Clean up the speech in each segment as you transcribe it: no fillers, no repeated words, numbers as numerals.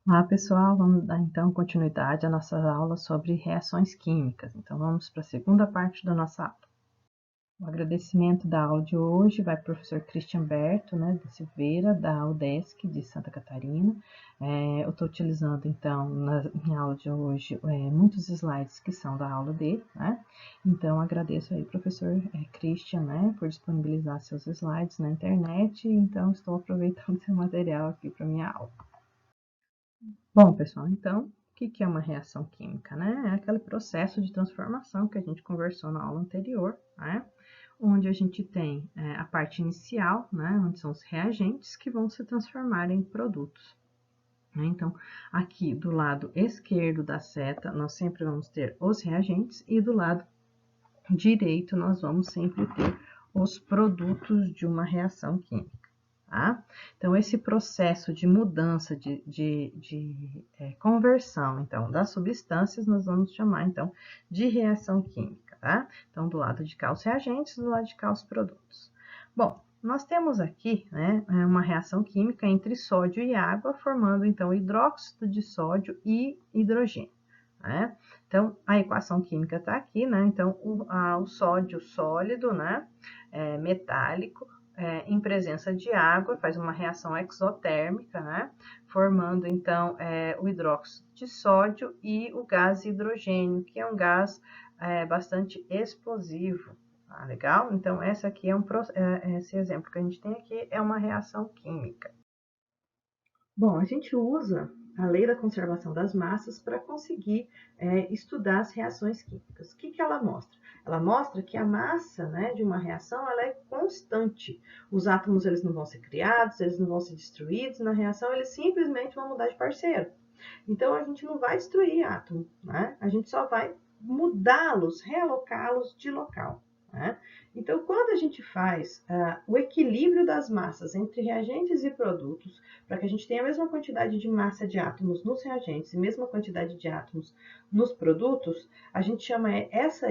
Olá pessoal, vamos dar então continuidade à nossa aula sobre reações químicas. Então vamos para a segunda parte da nossa aula. O agradecimento da aula de hoje vai para o professor Christian Berto, da Silveira, da UDESC de Santa Catarina. Eu estou utilizando então na minha aula de hoje muitos slides que são da aula dele, né? Então agradeço aí professor Christian, por disponibilizar seus slides na internet. Então estou aproveitando seu material aqui para minha aula. Bom, pessoal, então, o que é uma reação química, É aquele processo de transformação que a gente conversou na aula anterior, Onde a gente tem a parte inicial, Onde são os reagentes que vão se transformar em produtos. Então, aqui do lado esquerdo da seta, nós sempre vamos ter os reagentes e do lado direito nós vamos sempre ter os produtos de uma reação química. Tá? Então, esse processo de mudança, de conversão, então, das substâncias, nós vamos chamar, então, de reação química, tá? Então, do lado de cá os reagentes, do lado de cá os produtos. Bom, nós temos aqui, uma reação química entre sódio e água, formando, então, hidróxido de sódio e hidrogênio, Então, a equação química está aqui, Então, o sódio sólido, metálico, em presença de água, faz uma reação exotérmica, formando então o hidróxido de sódio e o gás hidrogênio, que é um gás bastante explosivo. Legal? Então, esse aqui esse exemplo que a gente tem aqui é uma reação química. Bom, a gente usa a lei da conservação das massas para conseguir estudar as reações químicas. O que ela mostra? Ela mostra que a massa de uma reação ela é constante. Os átomos eles não vão ser criados, eles não vão ser destruídos na reação, eles simplesmente vão mudar de parceiro. Então, a gente não vai destruir átomo, A gente só vai mudá-los, realocá-los de local. Então, quando a gente faz o equilíbrio das massas entre reagentes e produtos, para que a gente tenha a mesma quantidade de massa de átomos nos reagentes e mesma quantidade de átomos nos produtos, a gente chama esse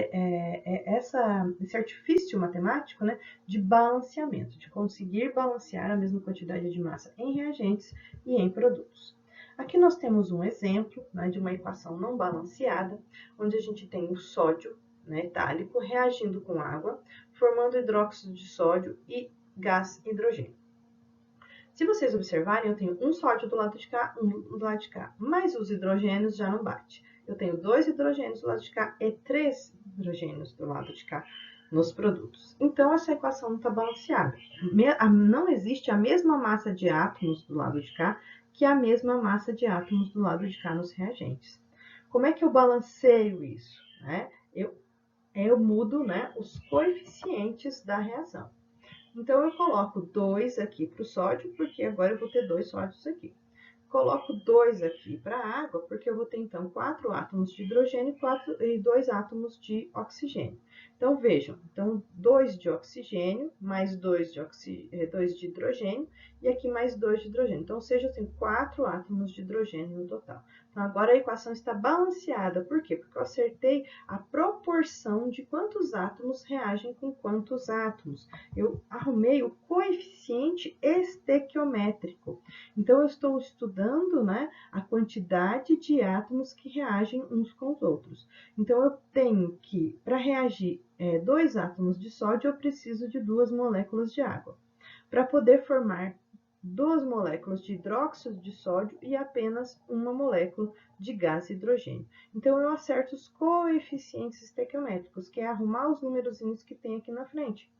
artifício matemático de balanceamento, de conseguir balancear a mesma quantidade de massa em reagentes e em produtos. Aqui nós temos um exemplo de uma equação não balanceada, onde a gente tem o sódio metálico reagindo com água, formando hidróxido de sódio e gás hidrogênio. Se vocês observarem, eu tenho um sódio do lado de cá, um do lado de cá, mas os hidrogênios já não bate. Eu tenho 2 hidrogênios do lado de cá e 3 hidrogênios do lado de cá nos produtos. Então, essa equação não está balanceada. Não existe a mesma massa de átomos do lado de cá que a mesma massa de átomos do lado de cá nos reagentes. Como é que eu balanceio isso? Eu mudo os coeficientes da reação. Então, eu coloco 2 aqui para o sódio, porque agora eu vou ter 2 sódios aqui. Coloco 2 aqui para a água, porque eu vou ter, então, 4 átomos de hidrogênio e 2 átomos de oxigênio. Então, vejam, 2 de oxigênio, mais 2 de hidrogênio, e aqui mais 2 de hidrogênio. Então, ou seja, eu tenho 4 átomos de hidrogênio no total. Então, agora a equação está balanceada. Por quê? Porque eu acertei a proporção de quantos átomos reagem com quantos átomos. Eu arrumei o coeficiente estequiométrico. Então, eu estou estudando a quantidade de átomos que reagem uns com os outros. Então, eu tenho que, para reagir 2 átomos de sódio, eu preciso de 2 moléculas de água. Para poder formar 2 moléculas de hidróxido de sódio e apenas uma molécula de gás hidrogênio. Então, eu acerto os coeficientes estequiométricos, que é arrumar os numerozinhos que tem aqui na frente.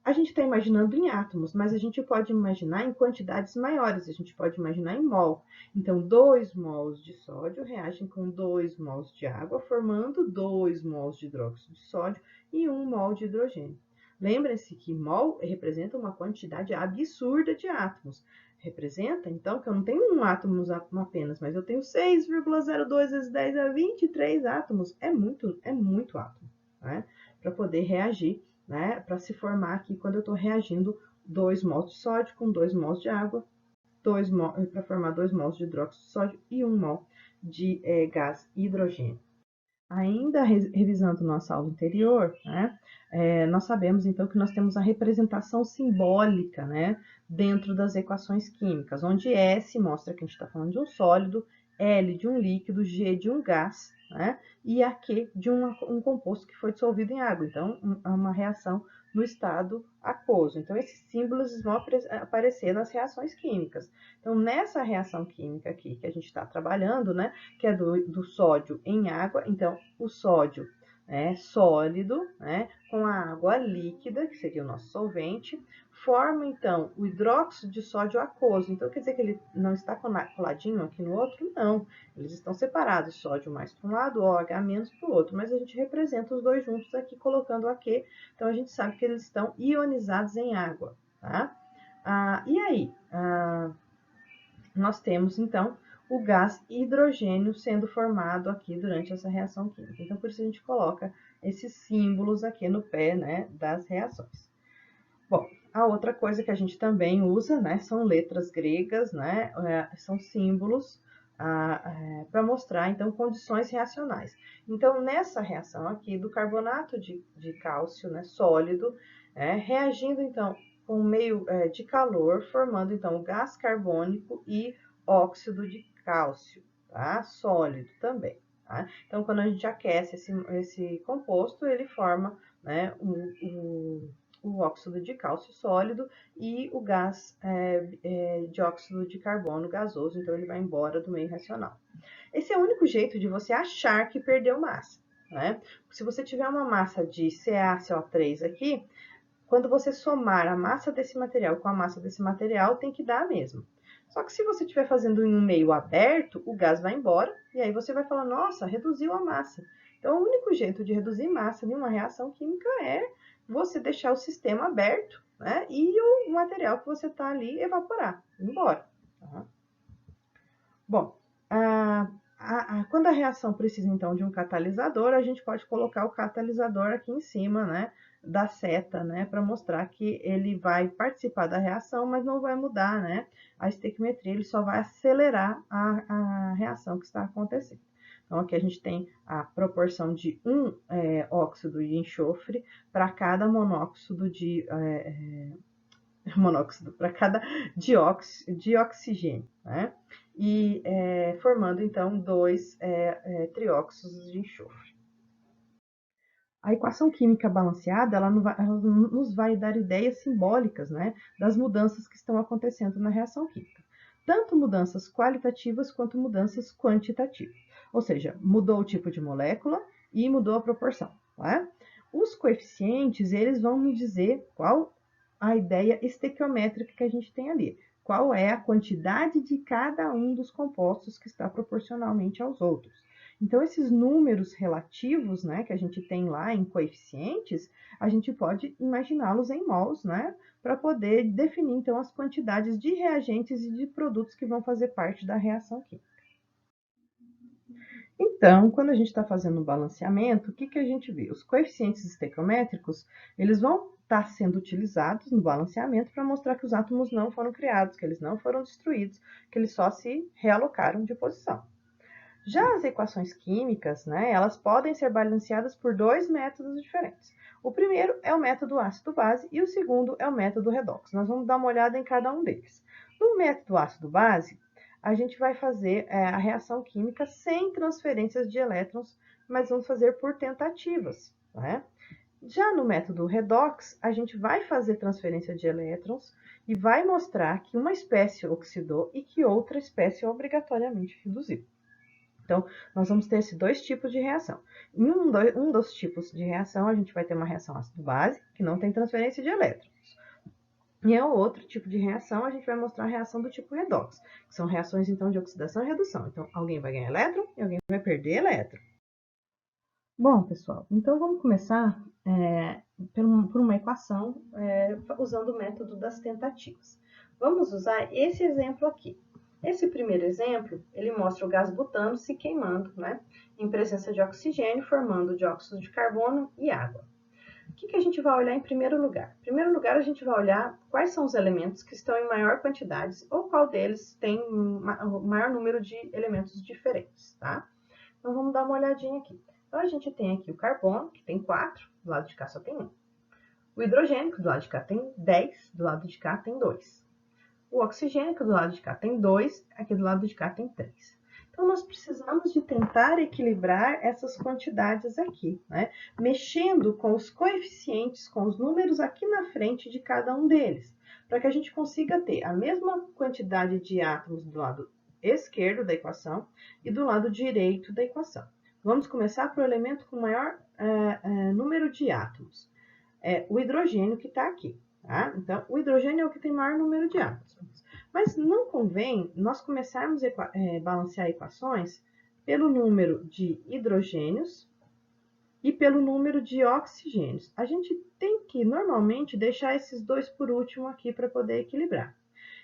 A gente está imaginando em átomos, mas a gente pode imaginar em quantidades maiores, a gente pode imaginar em mol. Então, 2 mols de sódio reagem com 2 mols de água, formando 2 mols de hidróxido de sódio e 1 mol de hidrogênio. Lembrem-se que mol representa uma quantidade absurda de átomos. Representa, então, que eu não tenho um átomo apenas, mas eu tenho 6,02 vezes 10 a 23 átomos. É muito átomo, para poder reagir, para se formar aqui quando eu estou reagindo 2 mols de sódio com 2 mols de água, para formar 2 mols de hidróxido de sódio e 1 mol de gás hidrogênio. Ainda revisando nossa aula anterior, né, nós sabemos então que nós temos a representação simbólica, né, dentro das equações químicas, onde S mostra que a gente está falando de um sólido, L de um líquido, G de um gás, né, e a Q de um composto que foi dissolvido em água. Então, uma reação no estado aquoso. Então, esses símbolos vão aparecer nas reações químicas. Então, nessa reação química aqui que a gente está trabalhando, né, que é do sódio em água, então o sódio é sólido, né, com a água líquida, que seria o nosso solvente, forma então o hidróxido de sódio aquoso. Então, quer dizer que ele não está coladinho aqui no outro? Não, eles estão separados, sódio mais para um lado, OH menos para o outro, mas a gente representa os dois juntos aqui, colocando o AQ, então a gente sabe que eles estão ionizados em água, tá? E aí, nós temos então o gás hidrogênio sendo formado aqui durante essa reação química. Então, por isso a gente coloca esses símbolos aqui no pé, né, das reações. Bom, a outra coisa que a gente também usa, né, são letras gregas, né, são símbolos para mostrar, então, condições reacionais. Então, nessa reação aqui do carbonato de cálcio, né, sólido, reagindo, então, com um meio de calor, formando, então, o gás carbônico e óxido de cálcio, tá? Sólido também, tá? Então, quando a gente aquece esse composto, ele forma, né, o óxido de cálcio sólido e o gás dióxido de carbono gasoso, então ele vai embora do meio reacional. Esse é o único jeito de você achar que perdeu massa, né? Se você tiver uma massa de CaCO3 aqui, quando você somar a massa desse material com a massa desse material, tem que dar a mesma. Só que se você estiver fazendo em um meio aberto, o gás vai embora e aí você vai falar, nossa, reduziu a massa. Então, o único jeito de reduzir massa em uma reação química é você deixar o sistema aberto, né? E o material que você está ali evaporar, embora. Tá? Bom, quando a reação precisa, então, de um catalisador, a gente pode colocar o catalisador aqui em cima, né, da seta, né, para mostrar que ele vai participar da reação, mas não vai mudar, né, a estequiometria, ele só vai acelerar a reação que está acontecendo. Então, aqui a gente tem a proporção de um óxido de enxofre para cada monóxido de para cada de oxigênio, né? E formando então dois trióxidos de enxofre. A equação química balanceada ela nos vai dar ideias simbólicas, né, das mudanças que estão acontecendo na reação química. Tanto mudanças qualitativas quanto mudanças quantitativas. Ou seja, mudou o tipo de molécula e mudou a proporção. Né? Os coeficientes eles vão nos dizer qual a ideia estequiométrica que a gente tem ali. Qual é a quantidade de cada um dos compostos que está proporcionalmente aos outros. Então, esses números relativos, né, que a gente tem lá em coeficientes, a gente pode imaginá-los em mols, né, para poder definir, então, as quantidades de reagentes e de produtos que vão fazer parte da reação química. Então, quando a gente está fazendo um balanceamento, o que a gente vê? Os coeficientes estequiométricos, eles vão estar sendo utilizados no balanceamento para mostrar que os átomos não foram criados, que eles não foram destruídos, que eles só se realocaram de posição. Já as equações químicas, né, elas podem ser balanceadas por dois métodos diferentes. O primeiro é o método ácido-base e o segundo é o método redox. Nós vamos dar uma olhada em cada um deles. No método ácido-base, a gente vai fazer a reação química sem transferências de elétrons, mas vamos fazer por tentativas, né? Já no método redox, a gente vai fazer transferência de elétrons e vai mostrar que uma espécie oxidou e que outra espécie obrigatoriamente reduziu. Então, nós vamos ter esses dois tipos de reação. Em um dos tipos de reação, a gente vai ter uma reação ácido-base, que não tem transferência de elétrons. E em outro tipo de reação, a gente vai mostrar a reação do tipo redox, que são reações, então, de oxidação e redução. Então, alguém vai ganhar elétron e alguém vai perder elétron. Bom, pessoal, então vamos começar por uma equação usando o método das tentativas. Vamos usar esse exemplo aqui. Esse primeiro exemplo, ele mostra o gás butano se queimando, né, em presença de oxigênio, formando dióxido de carbono e água. O que a gente vai olhar em primeiro lugar? Em primeiro lugar, a gente vai olhar quais são os elementos que estão em maior quantidade ou qual deles tem o maior número de elementos diferentes, tá? Então, vamos dar uma olhadinha aqui. Então, a gente tem aqui o carbono, que tem 4, do lado de cá só tem 1. O hidrogênio, que do lado de cá tem 10, do lado de cá tem 2. O oxigênio, que do lado de cá tem 2, aqui do lado de cá tem 3. Então, nós precisamos de tentar equilibrar essas quantidades aqui, né? Mexendo com os coeficientes, com os números aqui na frente de cada um deles, para que a gente consiga ter a mesma quantidade de átomos do lado esquerdo da equação e do lado direito da equação. Vamos começar pelo elemento com maior número de átomos. O hidrogênio que está aqui. Tá? Então, o hidrogênio é o que tem maior número de átomos. Mas não convém nós começarmos a balancear equações pelo número de hidrogênios e pelo número de oxigênios. A gente tem que, normalmente, deixar esses dois por último aqui para poder equilibrar.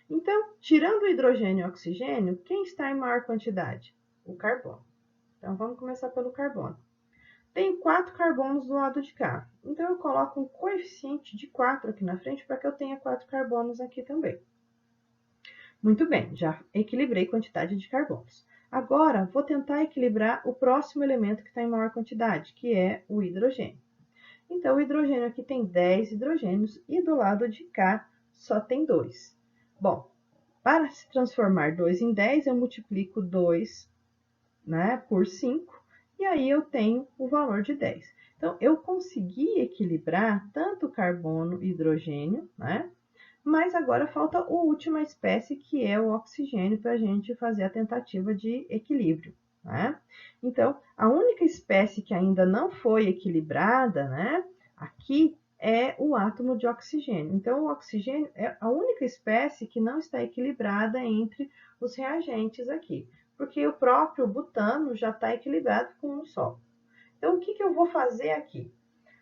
Então, tirando o hidrogênio e o oxigênio, quem está em maior quantidade? O carbono. Então, vamos começar pelo carbono. Tem 4 carbonos do lado de cá. Então, eu coloco um coeficiente de 4 aqui na frente para que eu tenha 4 carbonos aqui também. Muito bem, já equilibrei a quantidade de carbonos. Agora, vou tentar equilibrar o próximo elemento que está em maior quantidade, que é o hidrogênio. Então, o hidrogênio aqui tem 10 hidrogênios e do lado de cá só tem 2. Bom, para se transformar 2 em 10, eu multiplico 2, né, por 5, e aí eu tenho o valor de 10. Então, eu consegui equilibrar tanto carbono e hidrogênio, né? Mas agora falta a última espécie, que é o oxigênio, para a gente fazer a tentativa de equilíbrio, né? Então, a única espécie que ainda não foi equilibrada, né, aqui é o átomo de oxigênio. Então, o oxigênio é a única espécie que não está equilibrada entre os reagentes aqui, porque o próprio butano já está equilibrado com um só. Então, o que eu vou fazer aqui?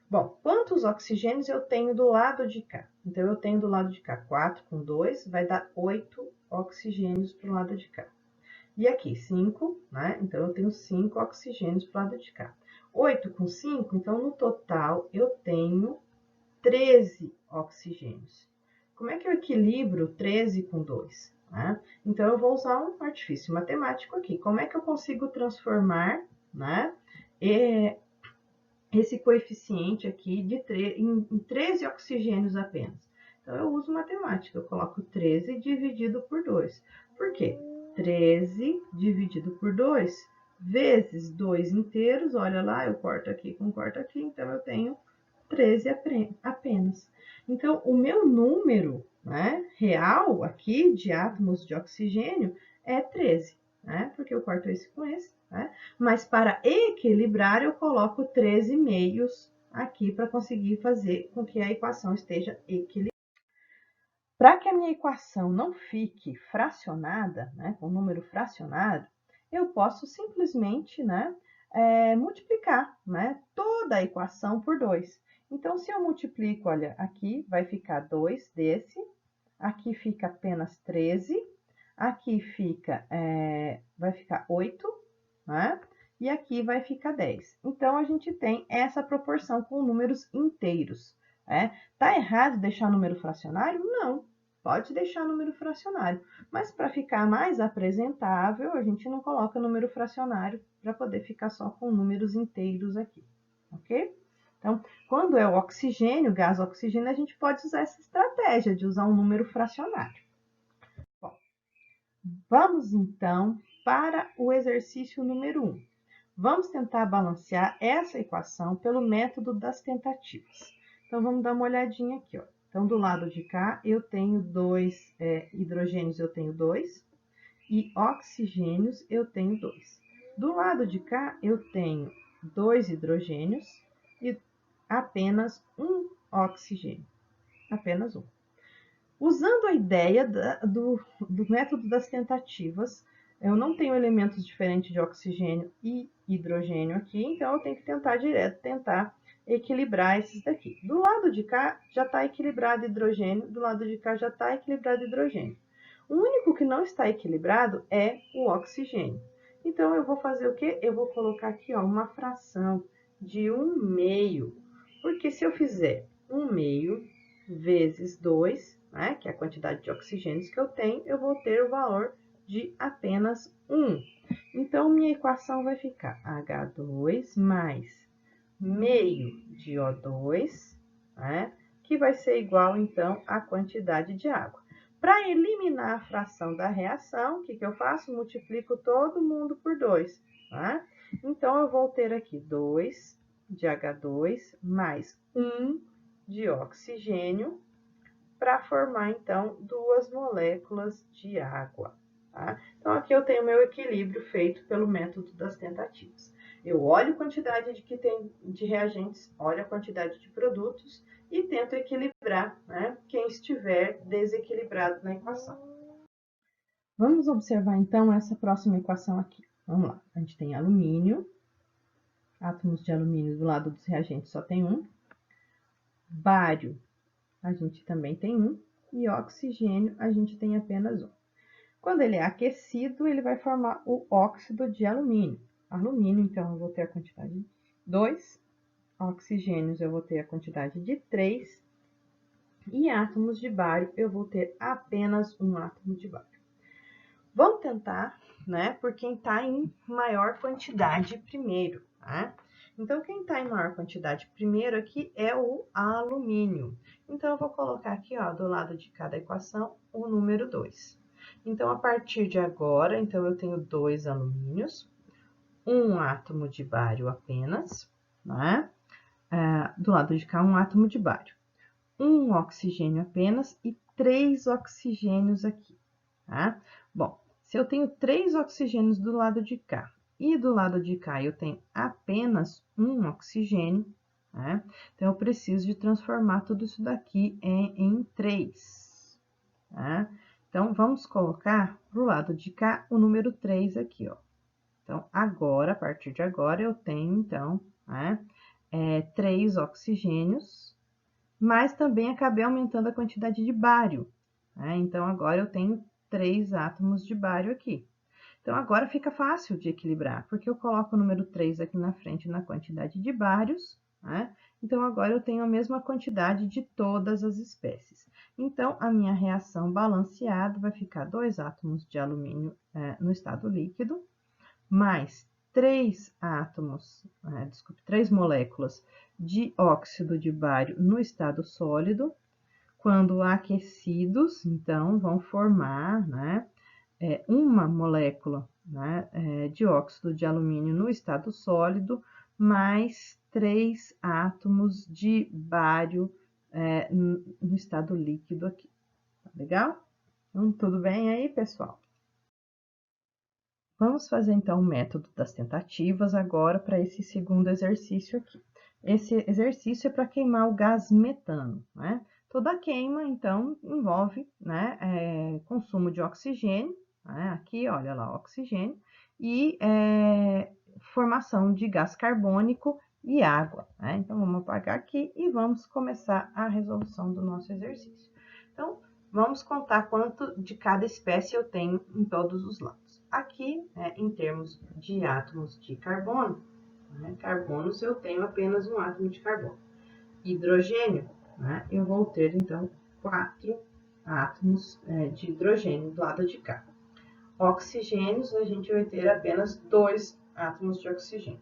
Bom, quantos oxigênios eu tenho do lado de cá? Então, eu tenho do lado de cá 4 com 2, vai dar 8 oxigênios para o lado de cá. E aqui 5, né? Então, eu tenho 5 oxigênios para o lado de cá. 8 com 5, então, no total, eu tenho 13 oxigênios. Como é que eu equilibro 13 com 2? Né? Então, eu vou usar um artifício matemático aqui. Como é que eu consigo transformar, né, esse coeficiente aqui em 13 oxigênios apenas? Então, eu uso matemática. Eu coloco 13 dividido por 2. Por quê? 13 dividido por 2 vezes 2 inteiros. Olha lá, eu corto aqui, então eu tenho 13 apenas. Então, o meu número, né, real aqui de átomos de oxigênio é 13, né, porque eu corto esse com esse, né? Mas para equilibrar, eu coloco 13 meios aqui para conseguir fazer com que a equação esteja equilibrada. Para que a minha equação não fique fracionada, né, com número fracionado, eu posso simplesmente, né, multiplicar, né, toda a equação por 2. Então, se eu multiplico, olha, aqui vai ficar 2 desse, aqui fica apenas 13, aqui fica, vai ficar 8, né? E aqui vai ficar 10. Então, a gente tem essa proporção com números inteiros. Tá errado deixar número fracionário? Não, pode deixar número fracionário. Mas para ficar mais apresentável, a gente não coloca número fracionário para poder ficar só com números inteiros aqui, ok? Então, quando é o oxigênio, gás oxigênio, a gente pode usar essa estratégia de usar um número fracionário. Bom, vamos então para o exercício número 1. Vamos tentar balancear essa equação pelo método das tentativas. Então, vamos dar uma olhadinha aqui, ó. Então, do lado de cá, eu tenho 2 hidrogênios, eu tenho 2, e oxigênios, eu tenho 2. Do lado de cá, eu tenho 2 hidrogênios e apenas um oxigênio, apenas um. Usando a ideia do método das tentativas, eu não tenho elementos diferentes de oxigênio e hidrogênio aqui, então eu tenho que tentar equilibrar esses daqui. Do lado de cá já está equilibrado hidrogênio, do lado de cá já está equilibrado hidrogênio. O único que não está equilibrado é o oxigênio. Então, eu vou fazer o quê? Eu vou colocar aqui, ó, uma fração de 1/2, porque se eu fizer 1/2 vezes 2, né, que é a quantidade de oxigênios que eu tenho, eu vou ter o valor de apenas 1 Então, minha equação vai ficar H2 mais meio de O2, né? Que vai ser igual, então, à quantidade de água. Para eliminar a fração da reação, o que eu faço? Multiplico todo mundo por 2, tá? Então, eu vou ter aqui 2 de H2 mais 1 de oxigênio para formar, então, 2 moléculas de água. Tá? Então, aqui eu tenho meu equilíbrio feito pelo método das tentativas. Eu olho a quantidade que tem de reagentes, olho a quantidade de produtos e tento equilibrar, né, quem estiver desequilibrado na equação. Vamos observar, então, essa próxima equação aqui. Vamos lá. A gente tem alumínio, átomos de alumínio do lado dos reagentes só tem um. Bário, a gente também tem um. E oxigênio, a gente tem apenas um. Quando ele é aquecido, ele vai formar o óxido de alumínio. Alumínio, então, eu vou ter a quantidade de 2. Oxigênios, eu vou ter a quantidade de 3. E átomos de bário, eu vou ter apenas um átomo de bário. Vamos tentar, né, por quem está em maior quantidade primeiro, tá? Então, quem está em maior quantidade primeiro aqui é o alumínio. Então, eu vou colocar aqui, ó, do lado de cada equação, o número 2. Então, a partir de agora, então, eu tenho 2 alumínios, um átomo de bário apenas, né? Do lado de cá, um átomo de bário. Um oxigênio apenas e 3 oxigênios aqui, tá? Bom, se eu tenho 3 oxigênios do lado de cá e do lado de cá eu tenho apenas um oxigênio, né? Então, eu preciso de transformar tudo isso daqui em 3, tá? Então, vamos colocar pro lado de cá o número 3 aqui, ó. Então, agora, a partir de agora, eu tenho, então, né, 3 oxigênios, mas também acabei aumentando a quantidade de bário, né? Então, agora eu tenho 3 átomos de bário aqui. Então, agora fica fácil de equilibrar, porque eu coloco o número 3 aqui na frente na quantidade de bários, né? Então, agora eu tenho a mesma quantidade de todas as espécies. Então, a minha reação balanceada vai ficar 2 átomos de alumínio no estado líquido, mais 3 moléculas de óxido de bário no estado sólido. Quando aquecidos, então, vão formar, né, uma molécula, né, de óxido de alumínio no estado sólido, mais 3 átomos de bário no estado líquido aqui. Tá legal? Então, tudo bem aí, pessoal? Vamos fazer, então, o método das tentativas agora para esse segundo exercício aqui. Esse exercício é para queimar o gás metano, né? Toda queima, então, envolve, né, consumo de oxigênio, né? Aqui, olha lá, oxigênio, e formação de gás carbônico e água, né? Então, vamos apagar aqui e vamos começar a resolução do nosso exercício. Então, vamos contar quanto de cada espécie eu tenho em todos os lados. Aqui, em termos de átomos de carbono, carbonos eu tenho apenas um átomo de carbono. Hidrogênio, eu vou ter, então, 4 átomos de hidrogênio do lado de cá. Oxigênios, a gente vai ter apenas 2 átomos de oxigênio.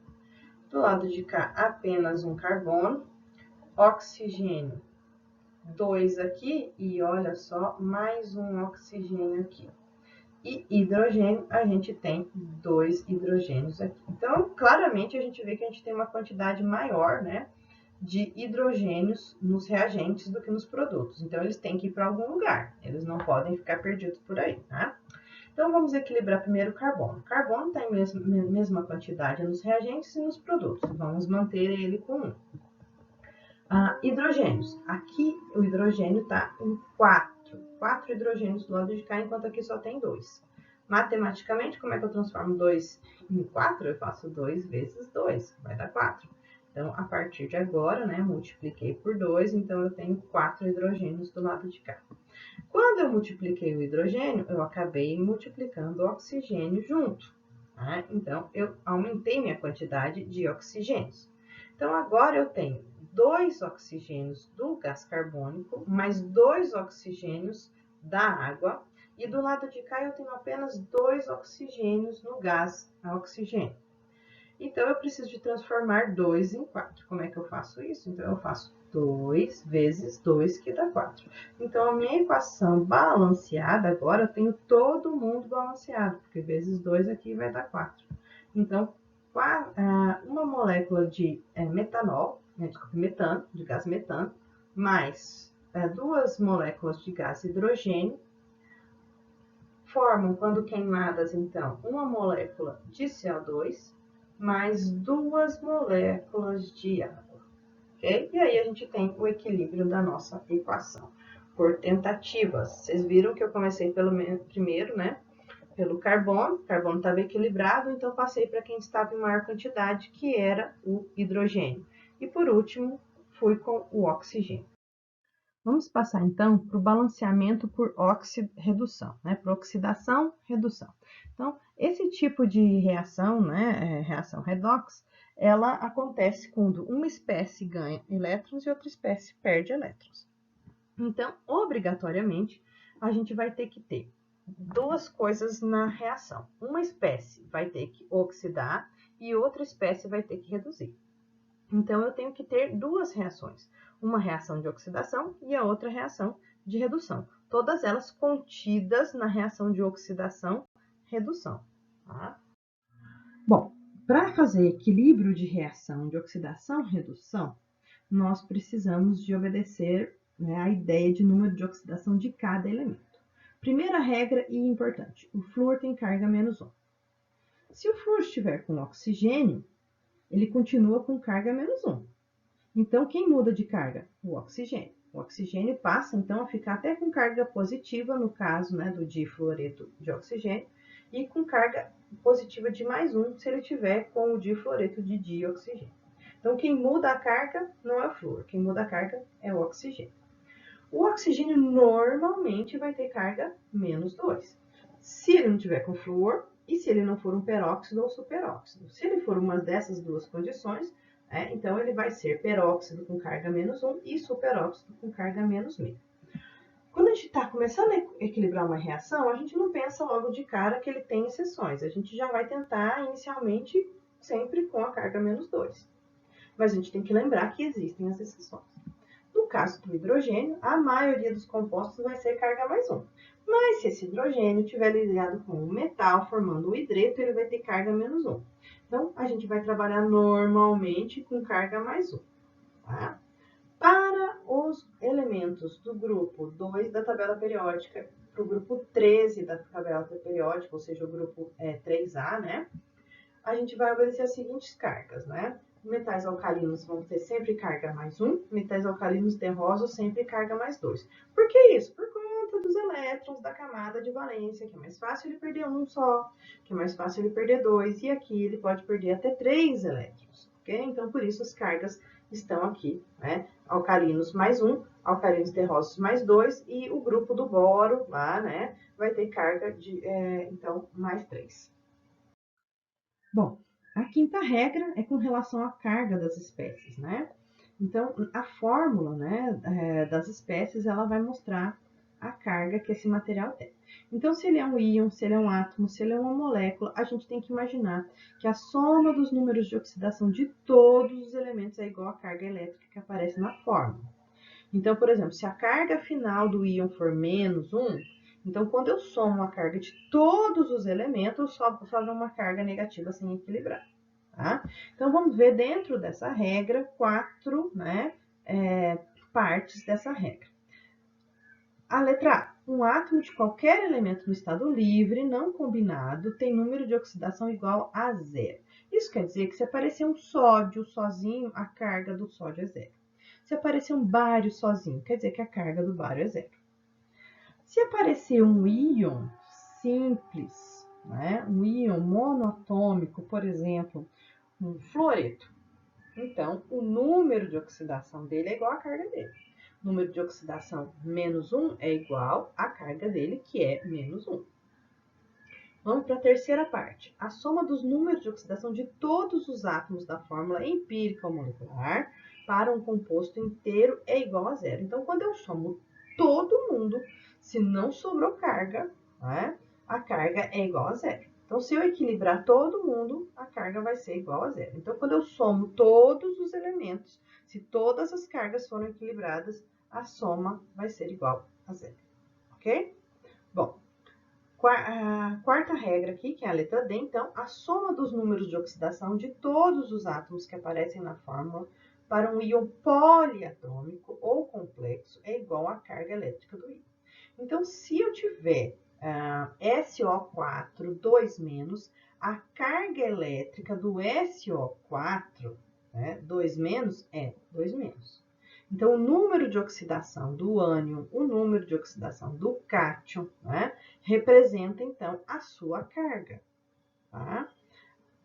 Do lado de cá, apenas um carbono. Oxigênio, 2 aqui, e olha só, mais um oxigênio aqui. E hidrogênio, a gente tem 2 hidrogênios aqui. Então, claramente, a gente vê que a gente tem uma quantidade maior, né, de hidrogênios nos reagentes do que nos produtos. Então, eles têm que ir para algum lugar. Eles não podem ficar perdidos por aí, tá? Então, vamos equilibrar primeiro o carbono. O carbono está em mesma quantidade nos reagentes e nos produtos. Vamos manter ele com 1. Hidrogênios. Aqui, o hidrogênio está em 4 hidrogênios do lado de cá, enquanto aqui só tem 2. Matematicamente, como é que eu transformo 2 em 4? Eu faço 2 vezes 2, vai dar 4. Então, a partir de agora, né, multipliquei por 2, então eu tenho 4 hidrogênios do lado de cá. Quando eu multipliquei o hidrogênio, eu acabei multiplicando o oxigênio junto. Tá? Então, eu aumentei minha quantidade de oxigênios. Então, agora eu tenho 2 oxigênios do gás carbônico, mais 2 oxigênios da água, E do lado de cá eu tenho apenas 2 oxigênios no gás a oxigênio. Então, eu preciso de transformar 2 em 4. Como é que eu faço isso? Então, eu faço 2 vezes 2, que dá 4. Então, a minha equação balanceada, agora eu tenho todo mundo balanceado, porque vezes 2 aqui vai dar 4. Então, uma molécula de metano, de gás metano, mais 2 moléculas de gás hidrogênio, formam, quando queimadas, então, uma molécula de CO2 mais 2 moléculas de água, ok? E aí a gente tem o equilíbrio da nossa equação por tentativas. Vocês viram que eu comecei pelo primeiro, né? Pelo carbono. O carbono estava equilibrado, então passei para quem estava em maior quantidade, que era o hidrogênio. E por último, fui com o oxigênio. Vamos passar então para o balanceamento por redução, né? Por oxidação, redução. Então, esse tipo de reação, né, reação redox, ela acontece quando uma espécie ganha elétrons e outra espécie perde elétrons. Então, obrigatoriamente, a gente vai ter que ter 2 coisas na reação. Uma espécie vai ter que oxidar e outra espécie vai ter que reduzir. Então, eu tenho que ter 2 reações, uma reação de oxidação e a outra reação de redução. Todas elas contidas na reação de oxidação-redução. Tá? Bom, para fazer equilíbrio de reação de oxidação-redução, nós precisamos de obedecer, né, a ideia de número de oxidação de cada elemento. Primeira regra e importante, o flúor tem carga -1. Se o flúor estiver com oxigênio, ele continua com carga -1. Então, quem muda de carga? O oxigênio. O oxigênio passa, então, a ficar até com carga positiva, no caso, né, do difluoreto de oxigênio, e com carga positiva de +1, se ele tiver com o difluoreto de dioxigênio. Então, quem muda a carga não é o flúor, quem muda a carga é o oxigênio. O oxigênio normalmente vai ter carga -2. Se ele não tiver com flúor, e se ele não for um peróxido ou superóxido. Se ele for uma dessas 2 condições, então ele vai ser peróxido com carga -1 e superóxido com carga -1. Quando a gente está começando a equilibrar uma reação, a gente não pensa logo de cara que ele tem exceções. A gente já vai tentar inicialmente sempre com a carga -2. Mas a gente tem que lembrar que existem as exceções. No caso do hidrogênio, a maioria dos compostos vai ser carga +1. Mas se esse hidrogênio estiver ligado com um metal formando o hidreto, ele vai ter carga -1. Então, a gente vai trabalhar normalmente com carga +1. Tá? Para os elementos do grupo 2 da tabela periódica, para o grupo 13 da tabela periódica, ou seja, o grupo 3A, né? A gente vai obedecer as seguintes cargas, né? Metais alcalinos vão ter sempre carga +1, metais alcalinos terrosos sempre carga +2. Por que isso? Por conta dos elétrons da camada de valência, que é mais fácil ele perder um só, que é mais fácil ele perder 2, e aqui ele pode perder até 3 elétrons, ok? Então, por isso as cargas estão aqui, né? Alcalinos +1, alcalinos terrosos +2, e o grupo do boro lá, né? Vai ter carga de, então, +3. Bom, a quinta regra é com relação à carga das espécies, né? Então, a fórmula, né, das espécies, ela vai mostrar a carga que esse material tem. Então, se ele é um íon, se ele é um átomo, se ele é uma molécula, a gente tem que imaginar que a soma dos números de oxidação de todos os elementos é igual à carga elétrica que aparece na fórmula. Então, por exemplo, se a carga final do íon for -1, então quando eu somo a carga de todos os elementos, sobra uma carga negativa sem equilibrar. Tá? Então, vamos ver dentro dessa regra 4, né, partes dessa regra. A letra A. Um átomo de qualquer elemento no estado livre, não combinado, tem número de oxidação igual a 0. Isso quer dizer que se aparecer um sódio sozinho, a carga do sódio é 0. Se aparecer um bário sozinho, quer dizer que a carga do bário é 0. Se aparecer um íon simples, né, um íon monoatômico, por exemplo, um fluoreto, então o número de oxidação dele é igual à carga dele. O número de oxidação -1 é igual à carga dele, que é -1. Vamos para a terceira parte. A soma dos números de oxidação de todos os átomos da fórmula empírica ou molecular para um composto inteiro é igual a 0. Então, quando eu somo todo mundo, se não sobrou carga, né, a carga é igual a zero. Então, se eu equilibrar todo mundo, a carga vai ser igual a zero. Então, quando eu somo todos os elementos, se todas as cargas foram equilibradas, a soma vai ser igual a zero, ok? Bom, a quarta regra aqui, que é a letra D, então, a soma dos números de oxidação de todos os átomos que aparecem na fórmula para um íon poliatômico ou complexo é igual à carga elétrica do íon. Então, se eu tiver SO4 2-, a carga elétrica do SO4, né, 2-, é 2-. Então, o número de oxidação do ânion, o número de oxidação do cátion, né, representa, então, a sua carga. Tá?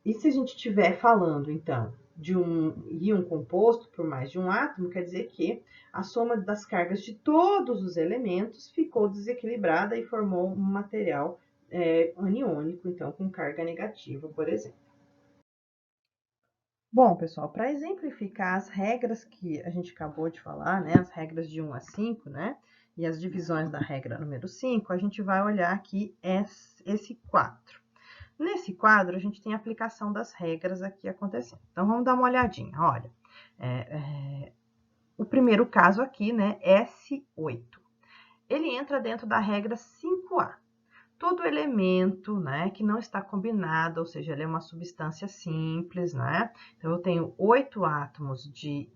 E se a gente estiver falando, então, de um íon composto por mais de um átomo, quer dizer que a soma das cargas de todos os elementos ficou desequilibrada e formou um material aniônico, então, com carga negativa, por exemplo. Bom, pessoal, para exemplificar as regras que a gente acabou de falar, né, as regras de 1 a 5, né, e as divisões da regra número 5, a gente vai olhar aqui esse quadro. Nesse quadro, a gente tem a aplicação das regras aqui acontecendo. Então, vamos dar uma olhadinha. Olha, o primeiro caso aqui, né, S8. Ele entra dentro da regra 5A. Todo elemento, né, que não está combinado, ou seja, ele é uma substância simples, né? Então, eu tenho 8 átomos de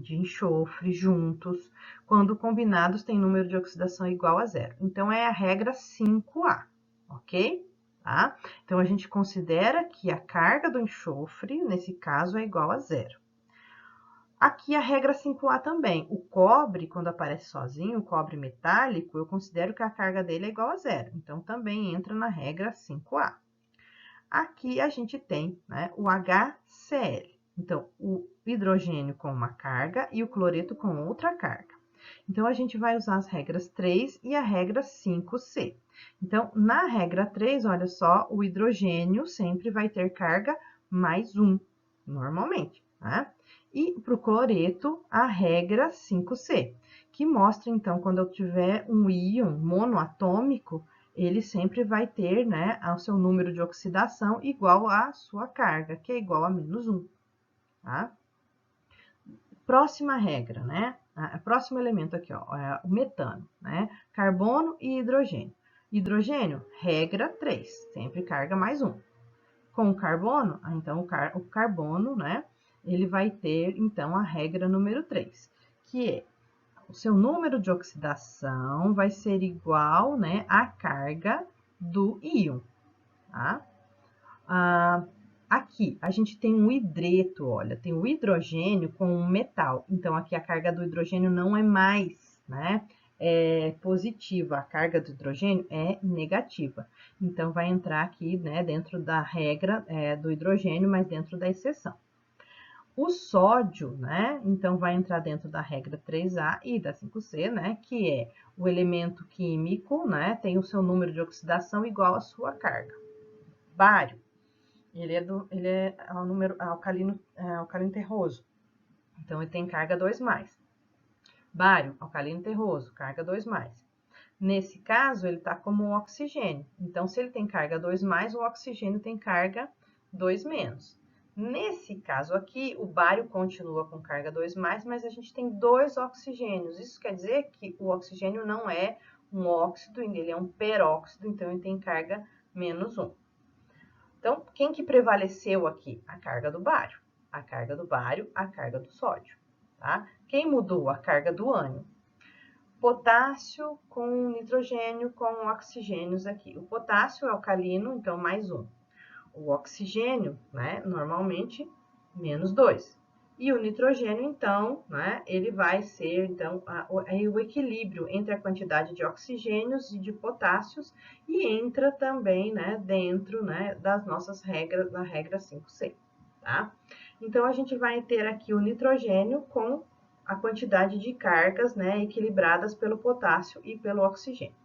enxofre juntos, quando combinados tem número de oxidação igual a zero. Então, é a regra 5A, ok? Tá? Então, a gente considera que a carga do enxofre, nesse caso, é igual a zero. Aqui a regra 5A também. O cobre, quando aparece sozinho, o cobre metálico, eu considero que a carga dele é igual a zero. Então, também entra na regra 5A. Aqui a gente tem, né, o HCl. Então, o hidrogênio com uma carga e o cloreto com outra carga. Então, a gente vai usar as regras 3 e a regra 5C. Então, na regra 3, olha só, o hidrogênio sempre vai ter carga mais 1, normalmente, né? E para o cloreto, a regra 5C, que mostra, então, quando eu tiver um íon monoatômico, ele sempre vai ter, né, o seu número de oxidação igual à sua carga, que é igual a -1, tá? Próxima regra, né? Próximo elemento aqui, ó, é o metano, né? Carbono e hidrogênio. Hidrogênio, regra 3, sempre carga mais 1. Com o carbono, então o carbono, né? Ele vai ter, então, a regra número 3, que é o seu número de oxidação vai ser igual, né, à carga do íon, tá? Aqui, a gente tem um hidreto, olha, tem o hidrogênio com um metal. Então, aqui a carga do hidrogênio não é mais, né, positiva. A carga do hidrogênio é negativa. Então, vai entrar aqui, né, dentro da regra do hidrogênio, mas dentro da exceção. O sódio, né, então vai entrar dentro da regra 3A e da 5C, né, que é o elemento químico, né, tem o seu número de oxidação igual à sua carga. Bário, ele é alcalino terroso, então ele tem carga 2+. Bário, alcalino terroso, carga 2+. Nesse caso, ele está como um oxigênio. Então, se ele tem carga 2+, o oxigênio tem carga 2-. Nesse caso aqui, o bário continua com carga 2+, mas a gente tem 2 oxigênios. Isso quer dizer que o oxigênio não é um óxido, ele é um peróxido, então ele tem carga -1. Então, quem que prevaleceu aqui? A carga do bário. A carga do bário, a carga do sódio, tá? Quem mudou? A carga do ânion. Potássio com nitrogênio com oxigênios aqui. O potássio é alcalino, então mais 1. O oxigênio, né, normalmente, -2. E o nitrogênio, então, né, ele vai ser, então, o equilíbrio entre a quantidade de oxigênios e de potássios e entra também, né, dentro, né, das nossas regras, da regra 5C, tá? Então, a gente vai ter aqui o nitrogênio com a quantidade de cargas, né, equilibradas pelo potássio e pelo oxigênio.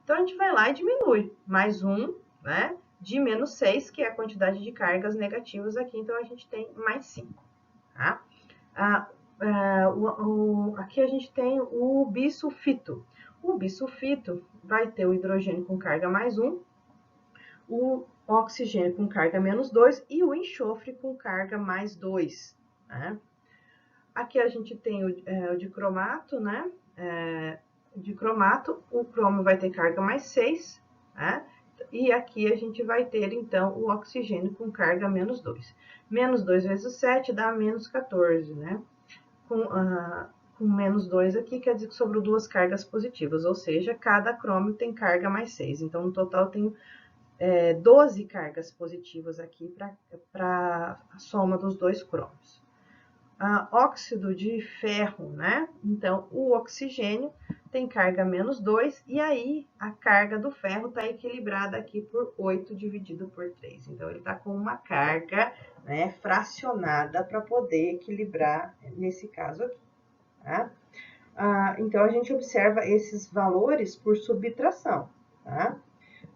Então, a gente vai lá e diminui, mais 1, né, de -6, que é a quantidade de cargas negativas aqui, então a gente tem mais 5. Tá? Aqui a gente tem o bisulfito. O bisulfito vai ter o hidrogênio com carga mais 1, o oxigênio com carga menos 2 e o enxofre com carga mais 2. Né? Aqui a gente tem o dicromato, né? Dicromato, o cromo vai ter carga mais 6, né? E aqui a gente vai ter, então, o oxigênio com carga menos 2. Menos 2 vezes 7 dá menos 14, né? Com menos 2 aqui, quer dizer que sobrou duas cargas positivas, ou seja, cada crômio tem carga mais 6. Então, no total, eu tenho 12 cargas positivas aqui para a soma dos dois crômios. Óxido de ferro, né? Então, o oxigênio tem carga menos 2, e aí a carga do ferro está equilibrada aqui por 8 dividido por 3. Então, ele está com uma carga, né, fracionada para poder equilibrar nesse caso aqui. Tá? Então, a gente observa esses valores por subtração. Tá?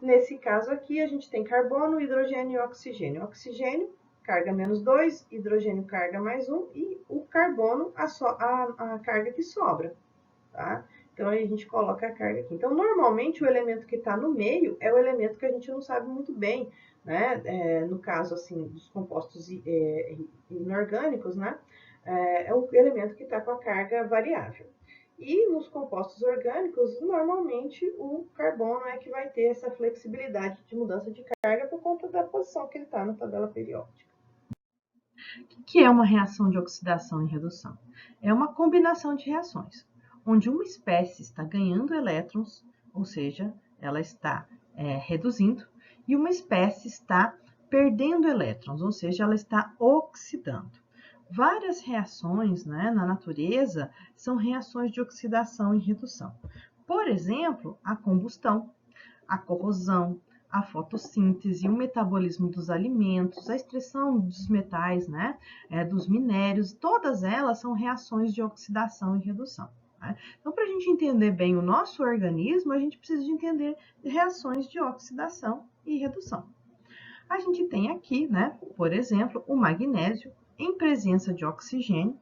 Nesse caso aqui, a gente tem carbono, hidrogênio e oxigênio. Oxigênio, carga menos 2, hidrogênio, carga mais 1, e o carbono, a carga que sobra. Tá? Então, aí a gente coloca a carga aqui. Então, normalmente, o elemento que está no meio é o elemento que a gente não sabe muito bem, né? No caso, assim, dos compostos inorgânicos, né? É o elemento que está com a carga variável. E nos compostos orgânicos, normalmente, o carbono é que vai ter essa flexibilidade de mudança de carga por conta da posição que ele está na tabela periódica. O que é uma reação de oxidação e redução? É uma combinação de reações, onde uma espécie está ganhando elétrons, ou seja, ela está reduzindo, e uma espécie está perdendo elétrons, ou seja, ela está oxidando. Várias reações, né, na natureza são reações de oxidação e redução. Por exemplo, a combustão, a corrosão, a fotossíntese, o metabolismo dos alimentos, a extração dos metais, né, dos minérios, todas elas são reações de oxidação e redução. Né? Então, para a gente entender bem o nosso organismo, a gente precisa de entender reações de oxidação e redução. A gente tem aqui, né, por exemplo, o magnésio em presença de oxigênio.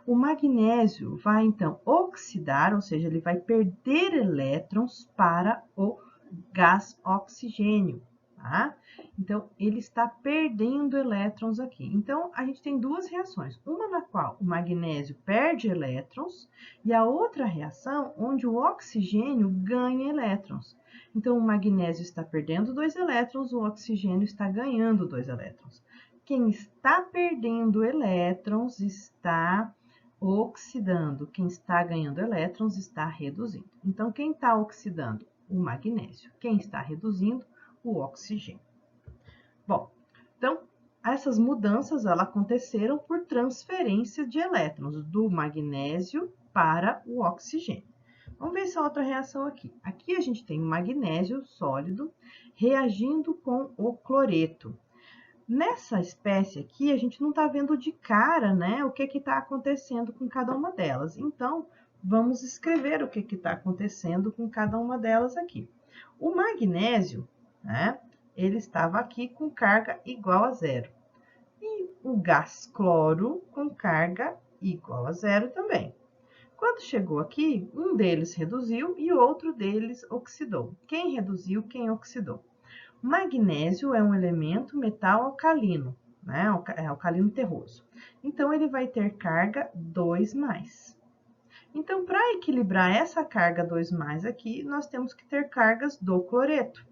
O magnésio vai, então, oxidar, ou seja, ele vai perder elétrons para o gás oxigênio, tá? Então, ele está perdendo elétrons aqui. Então, a gente tem duas reações, uma na qual o magnésio perde elétrons e a outra reação onde o oxigênio ganha elétrons. Então, o magnésio está perdendo 2 elétrons, o oxigênio está ganhando 2 elétrons. Quem está perdendo elétrons está oxidando, quem está ganhando elétrons está reduzindo. Então, quem está oxidando? O magnésio. Quem está reduzindo? O oxigênio. Bom, então, essas mudanças elas aconteceram por transferência de elétrons do magnésio para o oxigênio. Vamos ver essa outra reação aqui. Aqui a gente tem o magnésio sólido reagindo com o cloreto. Nessa espécie aqui, a gente não está vendo de cara, né, o que está acontecendo com cada uma delas. Então, vamos escrever o que está acontecendo com cada uma delas aqui. O magnésio, né, ele estava aqui com carga igual a 0. E o gás cloro com carga igual a 0 também. Quando chegou aqui, um deles reduziu e o outro deles oxidou. Quem reduziu, quem oxidou? Magnésio é um elemento metal alcalino, né? É alcalino terroso. Então, ele vai ter carga 2+. Então, para equilibrar essa carga 2+ aqui, nós temos que ter cargas do cloreto.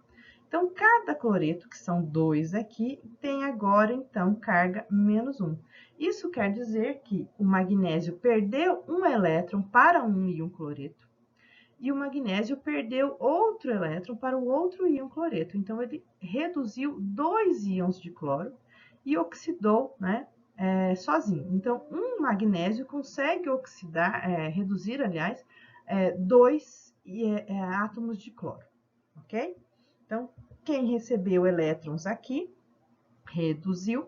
Então, cada cloreto, que são 2 aqui, tem agora, então, carga -1. Isso quer dizer que o magnésio perdeu um elétron para um íon cloreto, e o magnésio perdeu outro elétron para o outro íon cloreto. Então, ele reduziu 2 íons de cloro e oxidou, né, sozinho. Então, um magnésio consegue oxidar, reduzir, aliás, 2 átomos de cloro, ok? Então, quem recebeu elétrons aqui, reduziu,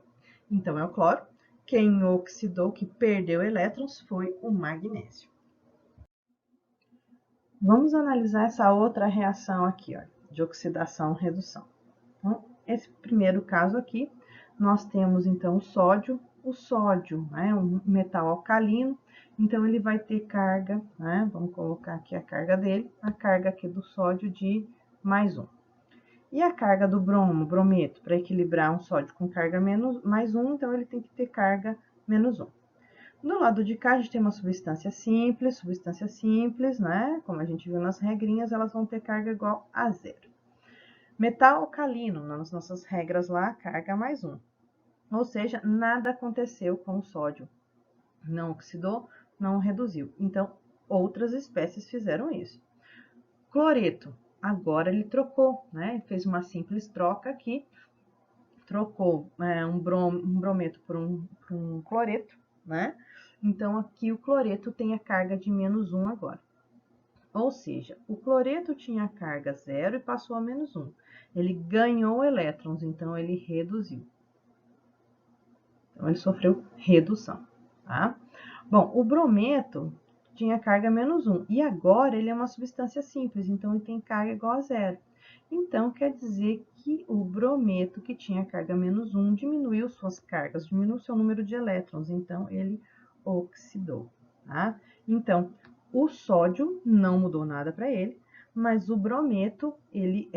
então é o cloro. Quem oxidou, que perdeu elétrons, foi o magnésio. Vamos analisar essa outra reação aqui, ó, de oxidação-redução. Então, esse primeiro caso aqui, nós temos então o sódio. O sódio é um metal alcalino Então, ele vai ter carga, né? Vamos colocar aqui a carga dele, a carga aqui do sódio de mais 1. E a carga do brometo, para equilibrar um sódio com carga mais 1, então ele tem que ter carga menos 1. Do lado de cá, a gente tem uma substância simples, né? Como a gente viu nas regrinhas, elas vão ter carga igual a 0. Metal alcalino, nas nossas regras lá, carga mais 1. Ou seja, nada aconteceu com o sódio. Não oxidou, não reduziu. Então, outras espécies fizeram isso. Cloreto, agora ele trocou, né? Fez uma simples troca aqui, trocou um brometo por um cloreto, né? Então, aqui o cloreto tem a carga de menos 1 agora. Ou seja, o cloreto tinha carga 0 e passou a menos 1. Ele ganhou elétrons, então ele reduziu. Então, ele sofreu redução, tá? Bom, o brometo tinha carga menos 1, e agora ele é uma substância simples, então ele tem carga igual a 0. Então, quer dizer que o brometo, que tinha carga menos 1, diminuiu suas cargas, diminuiu seu número de elétrons, então ele oxidou, tá? Então, o sódio não mudou nada para ele, mas o brometo, ele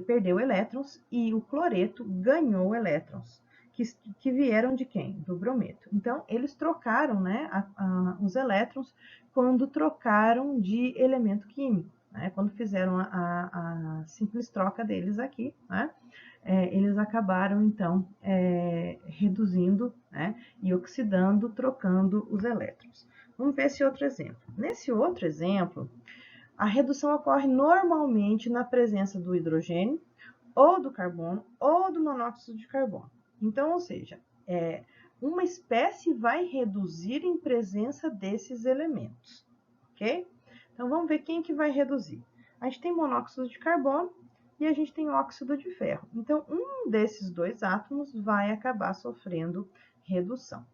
perdeu elétrons, e o cloreto ganhou elétrons, que vieram de quem? Do brometo. Então, eles trocaram, né, os elétrons quando trocaram de elemento químico, né? Quando fizeram a simples troca deles aqui, né? Eles acabaram, então, reduzindo, né, e oxidando, trocando os elétrons. Vamos ver esse outro exemplo. Nesse outro exemplo, a redução ocorre normalmente na presença do hidrogênio, ou do carbono, ou do monóxido de carbono. Então, ou seja, uma espécie vai reduzir em presença desses elementos, ok? Então, vamos ver quem que vai reduzir. A gente tem monóxido de carbono e a gente tem óxido de ferro. Então, um desses dois átomos vai acabar sofrendo redução.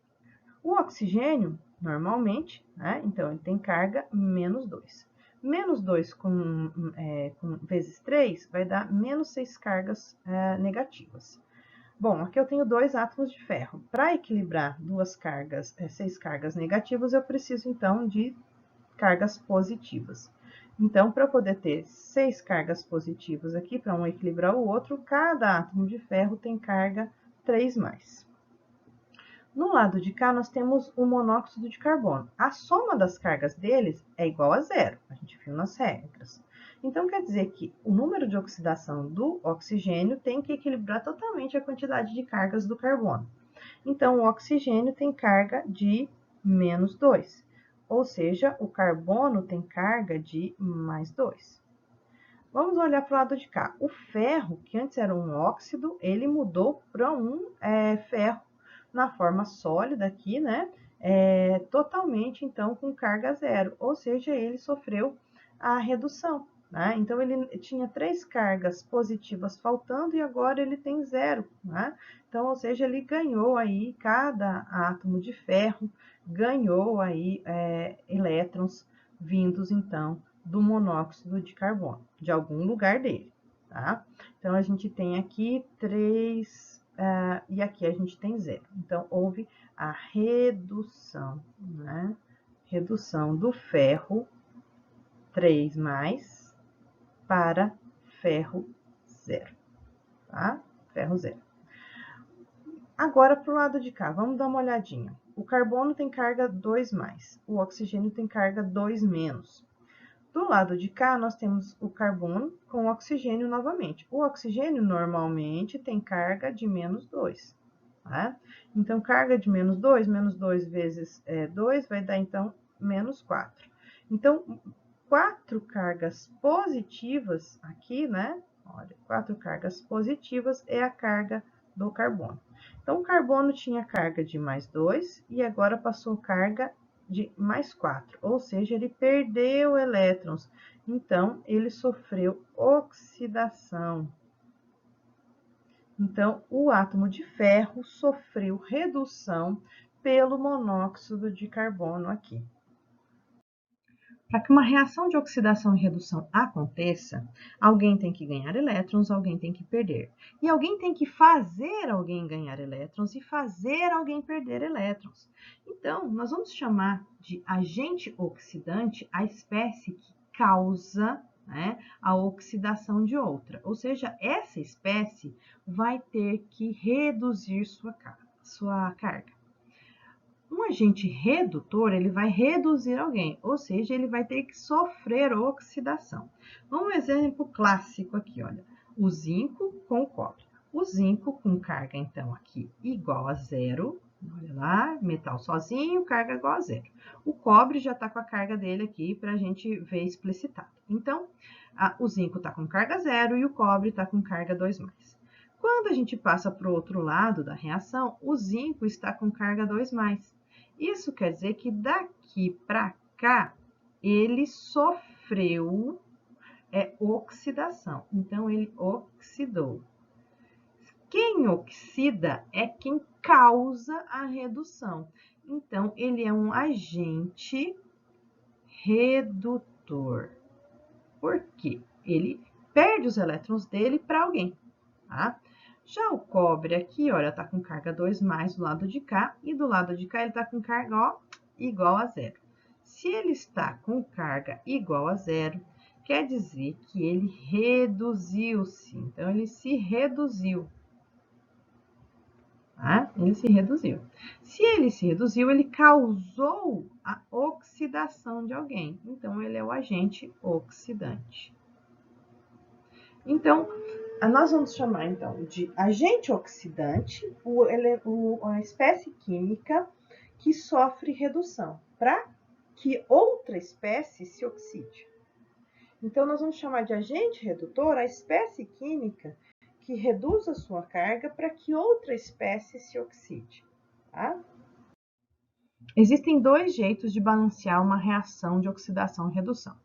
O oxigênio, normalmente, né? Então, ele tem carga menos 2. Menos 2 com vezes 3 vai dar menos 6 cargas negativas. Bom, aqui eu tenho 2 átomos de ferro. Para equilibrar 6 cargas negativas, eu preciso, então, de cargas positivas. Então, para poder ter 6 cargas positivas aqui, para um equilibrar o outro, cada átomo de ferro tem carga 3+. No lado de cá, nós temos o monóxido de carbono. A soma das cargas deles é igual a 0, a gente viu nas regras. Então, quer dizer que o número de oxidação do oxigênio tem que equilibrar totalmente a quantidade de cargas do carbono. Então, o oxigênio tem carga de menos 2, ou seja, o carbono tem carga de mais 2. Vamos olhar para o lado de cá. O ferro, que antes era um óxido, ele mudou para um ferro na forma sólida aqui, né? Totalmente, então, com carga 0, ou seja, ele sofreu a redução, né? Então, ele tinha 3 cargas positivas faltando e agora ele tem 0, né? Então, ou seja, ele ganhou aí, cada átomo de ferro ganhou aí elétrons vindos, então, do monóxido de carbono, de algum lugar dele, tá? Então, a gente tem aqui 3... e aqui a gente tem 0. Então, houve a redução, né? Redução do ferro 3+, para ferro 0, tá? Ferro 0. Agora, para o lado de cá, vamos dar uma olhadinha. O carbono tem carga 2+, o oxigênio tem carga 2-. Do lado de cá, nós temos o carbono com o oxigênio novamente. O oxigênio normalmente tem carga de menos 2. Tá? Então, carga de menos 2 vezes 2 vai dar, então, menos 4. Então, 4 cargas positivas aqui, né? Olha, 4 cargas positivas é a carga do carbono. Então, o carbono tinha carga de mais 2 e agora passou carga de mais 4, ou seja, ele perdeu elétrons, então ele sofreu oxidação. Então, o átomo de ferro sofreu redução pelo monóxido de carbono aqui. Para que uma reação de oxidação e redução aconteça, alguém tem que ganhar elétrons, alguém tem que perder. E alguém tem que fazer alguém ganhar elétrons e fazer alguém perder elétrons. Então, nós vamos chamar de agente oxidante a espécie que causa, né, a oxidação de outra. Ou seja, essa espécie vai ter que reduzir sua carga. Um agente redutor, ele vai reduzir alguém, ou seja, ele vai ter que sofrer oxidação. Um exemplo clássico aqui, olha, o zinco com o cobre. O zinco com carga, então, aqui igual a zero, olha lá, metal sozinho, carga igual a zero. O cobre já está com a carga dele aqui para a gente ver explicitado. Então, o zinco está com carga zero e o cobre está com carga 2+. Quando a gente passa para o outro lado da reação, o zinco está com carga 2+. Isso quer dizer que daqui para cá ele sofreu oxidação. Então, ele oxidou. Quem oxida é quem causa a redução. Então, ele é um agente redutor. Por quê? Ele perde os elétrons dele para alguém, tá? Já o cobre aqui, olha, tá com carga 2+ do lado de cá, e do lado de cá ele tá com carga, ó, igual a zero. Se ele está com carga igual a zero, quer dizer que ele reduziu-se. Então, ele se reduziu. Tá? Ele se reduziu. Se ele se reduziu, ele causou a oxidação de alguém. Então, ele é o agente oxidante. Então, nós vamos chamar, então, de agente oxidante a espécie química que sofre redução, para que outra espécie se oxide. Então, nós vamos chamar de agente redutor a espécie química que reduz a sua carga para que outra espécie se oxide. Tá? Existem dois jeitos de balancear uma reação de oxidação e redução.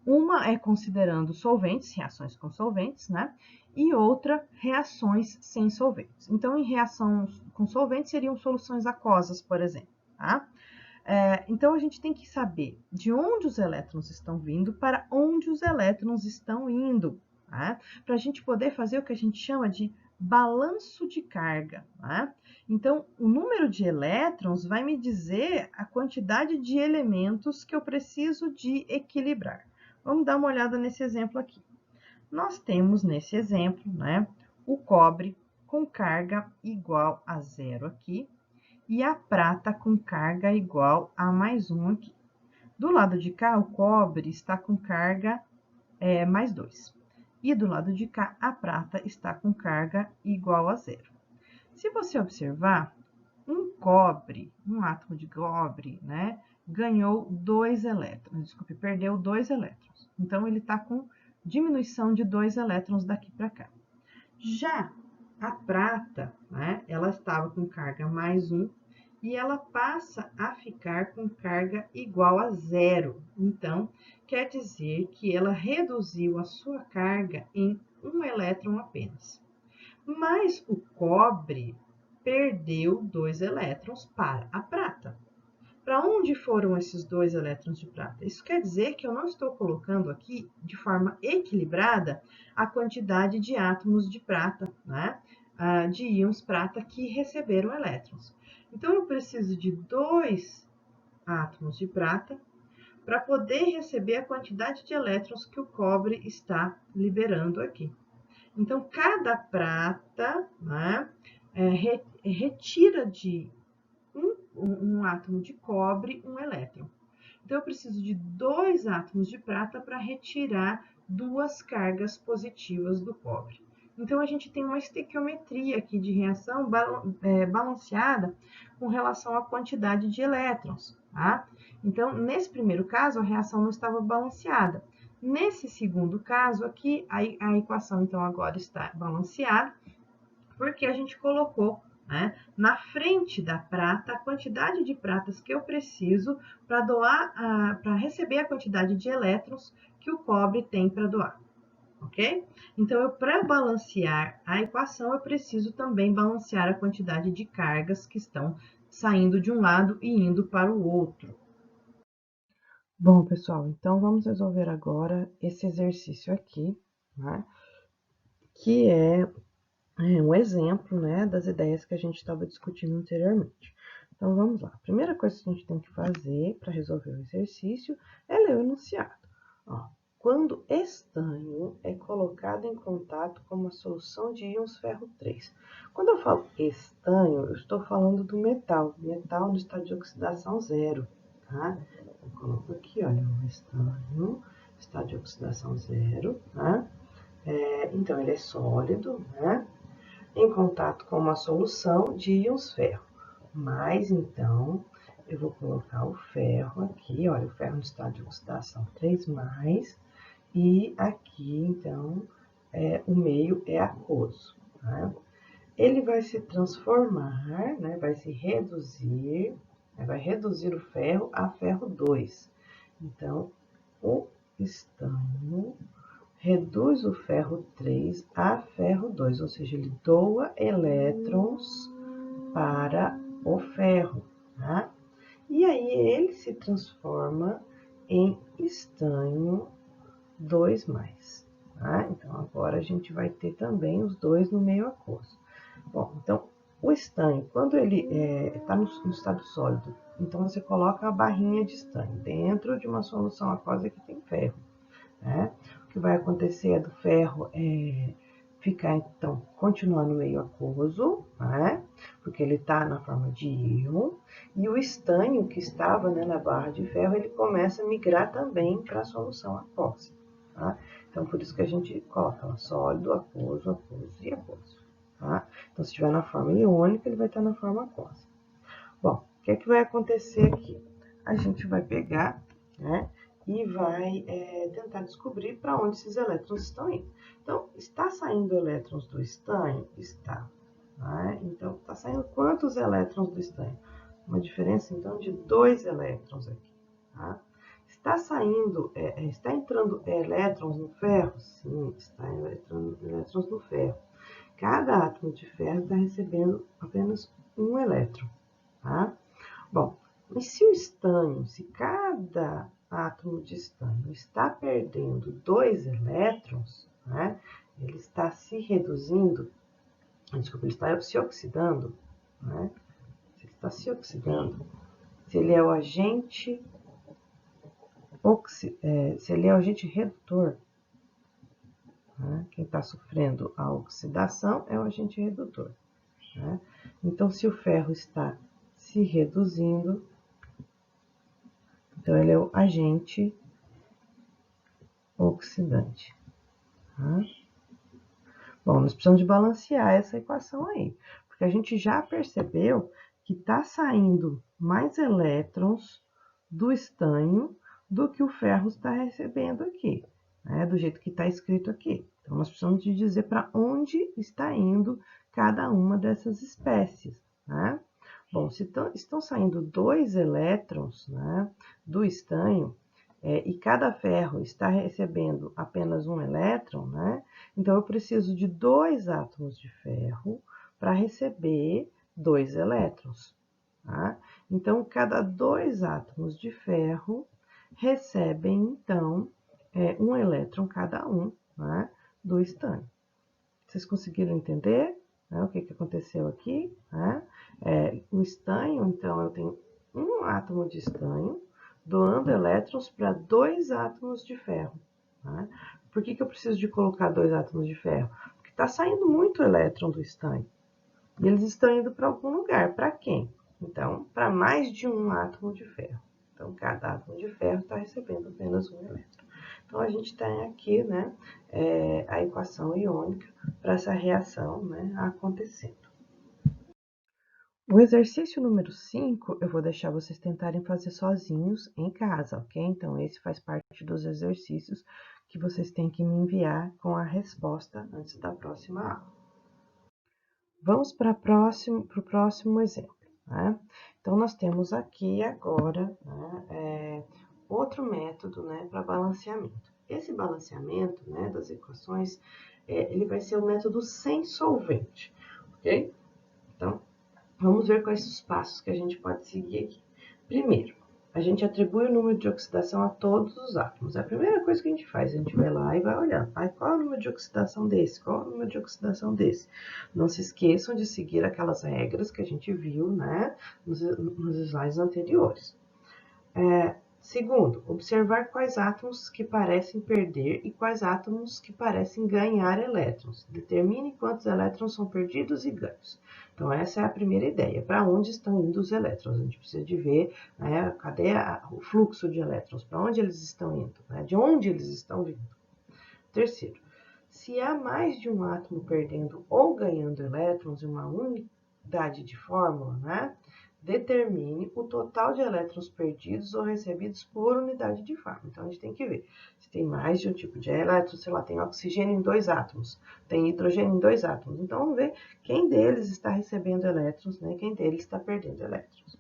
Uma é considerando solventes, reações com solventes, né? E outra, reações sem solventes. Então, em reação com solventes, seriam soluções aquosas, por exemplo, tá? Então, a gente tem que saber de onde os elétrons estão vindo para onde os elétrons estão indo, tá? Para a gente poder fazer o que a gente chama de balanço de carga, tá? Então, o número de elétrons vai me dizer a quantidade de elementos que eu preciso de equilibrar. Vamos dar uma olhada nesse exemplo aqui. Nós temos nesse exemplo, né, o cobre com carga igual a zero aqui e a prata com carga igual a +1 aqui. Do lado de cá, o cobre está com carga +2. E do lado de cá, a prata está com carga igual a zero. Se você observar, um átomo de cobre, né, ganhou 2 elétrons, desculpe, perdeu 2 elétrons. Então, ele está com diminuição de 2 elétrons daqui para cá. Já a prata, né, ela estava com carga +1 e ela passa a ficar com carga igual a zero. Então, quer dizer que ela reduziu a sua carga em 1 elétron apenas. Mas o cobre perdeu 2 elétrons para a prata. Para onde foram esses 2 elétrons de prata? Isso quer dizer que eu não estou colocando aqui de forma equilibrada a quantidade de átomos de prata, né? De íons prata que receberam elétrons. Então, eu preciso de 2 átomos de prata para poder receber a quantidade de elétrons que o cobre está liberando aqui. Então, cada prata, né, retira de um átomo de cobre um elétron. Então, eu preciso de 2 átomos de prata para retirar 2 cargas positivas do cobre. Então, a gente tem uma estequiometria aqui de reação balanceada com relação à quantidade de elétrons, tá? Então, nesse primeiro caso, a reação não estava balanceada. Nesse segundo caso aqui, a equação, então, agora está balanceada, porque a gente colocou, né, na frente da prata a quantidade de pratas que eu preciso para receber a quantidade de elétrons que o cobre tem para doar, ok? Então, para balancear a equação, eu preciso também balancear a quantidade de cargas que estão saindo de um lado e indo para o outro. Bom, pessoal, então vamos resolver agora esse exercício aqui, né? Que é um exemplo, né, das ideias que a gente estava discutindo anteriormente. Então, vamos lá. A primeira coisa que a gente tem que fazer para resolver o exercício é ler o enunciado. Ó, quando estanho é colocado em contato com uma solução de íons ferro 3. Quando eu falo estanho, eu estou falando do metal no estado de oxidação zero, tá? Eu coloco aqui, olha, o estanho, estado de oxidação zero, tá? Então, ele é sólido, né? Em contato com uma solução de íons ferro. Mas, então, eu vou colocar o ferro aqui, olha, o ferro no estado de oxidação 3+, e aqui, então, o meio é aquoso. Né? Ele vai se transformar, né? Vai se reduzir, vai reduzir o ferro a ferro 2. Então, o estanho reduz o ferro 3 a ferro 2, ou seja, ele doa elétrons para o ferro, tá? E aí ele se transforma em estanho 2+. Tá? Então, agora a gente vai ter também os dois no meio aquoso. Bom, então, o estanho, quando ele está no estado sólido, então você coloca a barrinha de estanho dentro de uma solução aquosa que tem ferro. Né? O que vai acontecer é do ferro ficar, então, continuar no meio aquoso, né? Porque ele está na forma de íon, e o estanho que estava, né, na barra de ferro, ele começa a migrar também para a solução aquosa. Tá? Então, por isso que a gente coloca ela sólido, aquoso, aquoso e aquoso. Tá? Então, se estiver na forma iônica, ele vai estar na forma aquosa. Bom, o que é que vai acontecer aqui? A gente vai pegar, né, e vai tentar descobrir para onde esses elétrons estão indo. Então, está saindo elétrons do estanho? Está. Né? Então, está saindo quantos elétrons do estanho? Uma diferença, então, de 2 elétrons aqui. Tá? Está saindo, está entrando elétrons no ferro? Sim, está entrando elétrons no ferro. Cada átomo de ferro está recebendo apenas um elétron. Tá? Bom, e se o estanho, se cada átomo de estanho está perdendo 2 elétrons, né, ele está se reduzindo, desculpa, ele está se oxidando, né, se ele está se oxidando, se ele é o agente, se ele é o agente redutor, né, quem está sofrendo a oxidação é o agente redutor. Né? Então, se o ferro está se reduzindo, então ele é o agente oxidante. Tá? Bom, nós precisamos de balancear essa equação aí, porque a gente já percebeu que está saindo mais elétrons do estanho do que o ferro está recebendo aqui, né? Do jeito que está escrito aqui. Então, nós precisamos de dizer para onde está indo cada uma dessas espécies, né? Bom, se estão saindo 2 elétrons, né, do estanho, e cada ferro está recebendo apenas um elétron, né? Então, eu preciso de 2 átomos de ferro para receber 2 elétrons. Tá? Então, cada 2 átomos de ferro recebem, então, um elétron cada um, né, do estanho. Vocês conseguiram entender, né, o que aconteceu aqui? Né? O estanho, então, eu tenho um átomo de estanho doando elétrons para 2 átomos de ferro. Né? Por que eu preciso de colocar 2 átomos de ferro? Porque está saindo muito elétron do estanho. E eles estão indo para algum lugar. Para quem? Então, para mais de um átomo de ferro. Então, cada átomo de ferro está recebendo apenas um elétron. Então, a gente tem aqui, né, a equação iônica para essa reação, né, acontecendo. O exercício número 5, eu vou deixar vocês tentarem fazer sozinhos em casa, ok? Então, esse faz parte dos exercícios que vocês têm que me enviar com a resposta antes da próxima aula. Vamos para o próximo exemplo. Né? Então, nós temos aqui agora, né, outro método, né, para balanceamento. Esse balanceamento, né, das equações, ele vai ser o método sem solvente, ok? Então, vamos ver quais os passos que a gente pode seguir aqui. Primeiro, a gente atribui o número de oxidação a todos os átomos. É a primeira coisa que a gente faz, a gente vai lá e vai olhar. Qual é o número de oxidação desse? Qual é o número de oxidação desse? Não se esqueçam de seguir aquelas regras que a gente viu, né, nos slides anteriores. Segundo, observar quais átomos que parecem perder e quais átomos que parecem ganhar elétrons. Determine quantos elétrons são perdidos e ganhos. Então, essa é a primeira ideia. Para onde estão indo os elétrons? A gente precisa de ver, né, cadê o fluxo de elétrons, para onde eles estão indo, né, de onde eles estão vindo. Terceiro, se há mais de um átomo perdendo ou ganhando elétrons em uma unidade de fórmula, né, determine o total de elétrons perdidos ou recebidos por unidade de fórmula. Então, a gente tem que ver se tem mais de um tipo de elétron, sei lá, tem oxigênio em 2 átomos, tem hidrogênio em 2 átomos. Então, vamos ver quem deles está recebendo elétrons, né, quem deles está perdendo elétrons.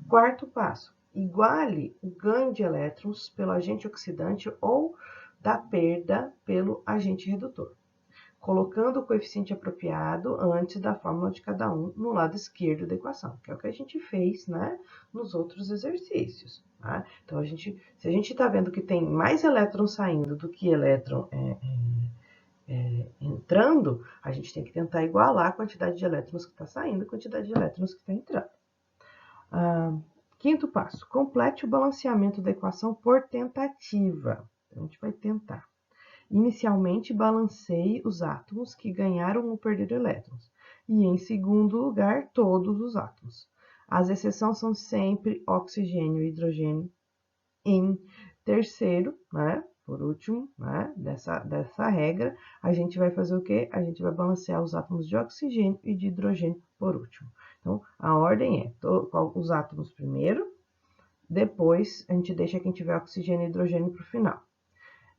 Quarto passo, iguale o ganho de elétrons pelo agente oxidante ou da perda pelo agente redutor, colocando o coeficiente apropriado antes da fórmula de cada um no lado esquerdo da equação, que é o que a gente fez, né, nos outros exercícios. Tá? Então, se a gente está vendo que tem mais elétrons saindo do que elétron entrando, a gente tem que tentar igualar a quantidade de elétrons que está saindo e a quantidade de elétrons que está entrando. Quinto passo, complete o balanceamento da equação por tentativa. Então, a gente vai tentar. Inicialmente, balanceie os átomos que ganharam ou perderam elétrons. E, em segundo lugar, todos os átomos. As exceções são sempre oxigênio e hidrogênio. Em terceiro, né, por último, né, dessa regra, a gente vai fazer o quê? A gente vai balancear os átomos de oxigênio e de hidrogênio por último. Então, a ordem é os átomos primeiro, depois a gente deixa quem tiver oxigênio e hidrogênio para o final.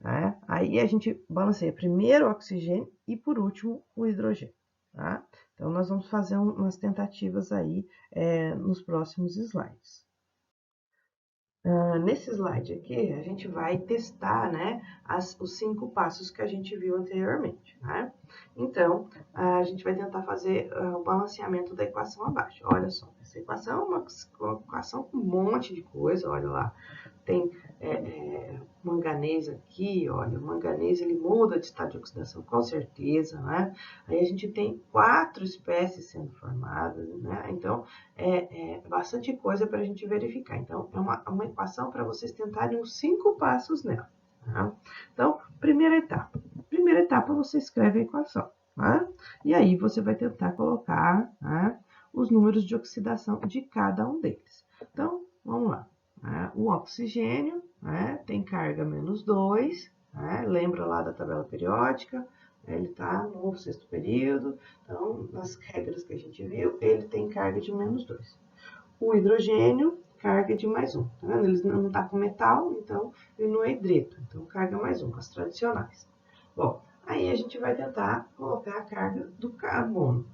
Né? Aí a gente balanceia primeiro o oxigênio e por último o hidrogênio. Tá? Então, nós vamos fazer umas tentativas aí nos próximos slides. Nesse slide aqui, a gente vai testar, né, os 5 passos que a gente viu anteriormente. Né? Então, a gente vai tentar fazer o balanceamento da equação abaixo. Olha só, essa equação é uma equação com um monte de coisa, olha lá. Tem manganês aqui, olha, o manganês ele muda de estado de oxidação com certeza, né? Aí a gente tem 4 espécies sendo formadas, né? Então, bastante coisa para a gente verificar. Então, é uma equação para vocês tentarem os 5 passos nela. Tá? Então, primeira etapa. Primeira etapa, você escreve a equação. Tá? E aí, você vai tentar colocar, tá, os números de oxidação de cada um deles. Então, vamos lá. O oxigênio, né, tem carga menos 2, né, lembra lá da tabela periódica, ele está no 6º período, então, nas regras que a gente viu, ele tem carga de menos 2. O hidrogênio, carga de mais 1, tá vendo? Ele não está com metal, então ele não é hidreto, então carga mais 1, as tradicionais. Bom, aí a gente vai tentar colocar a carga do carbono.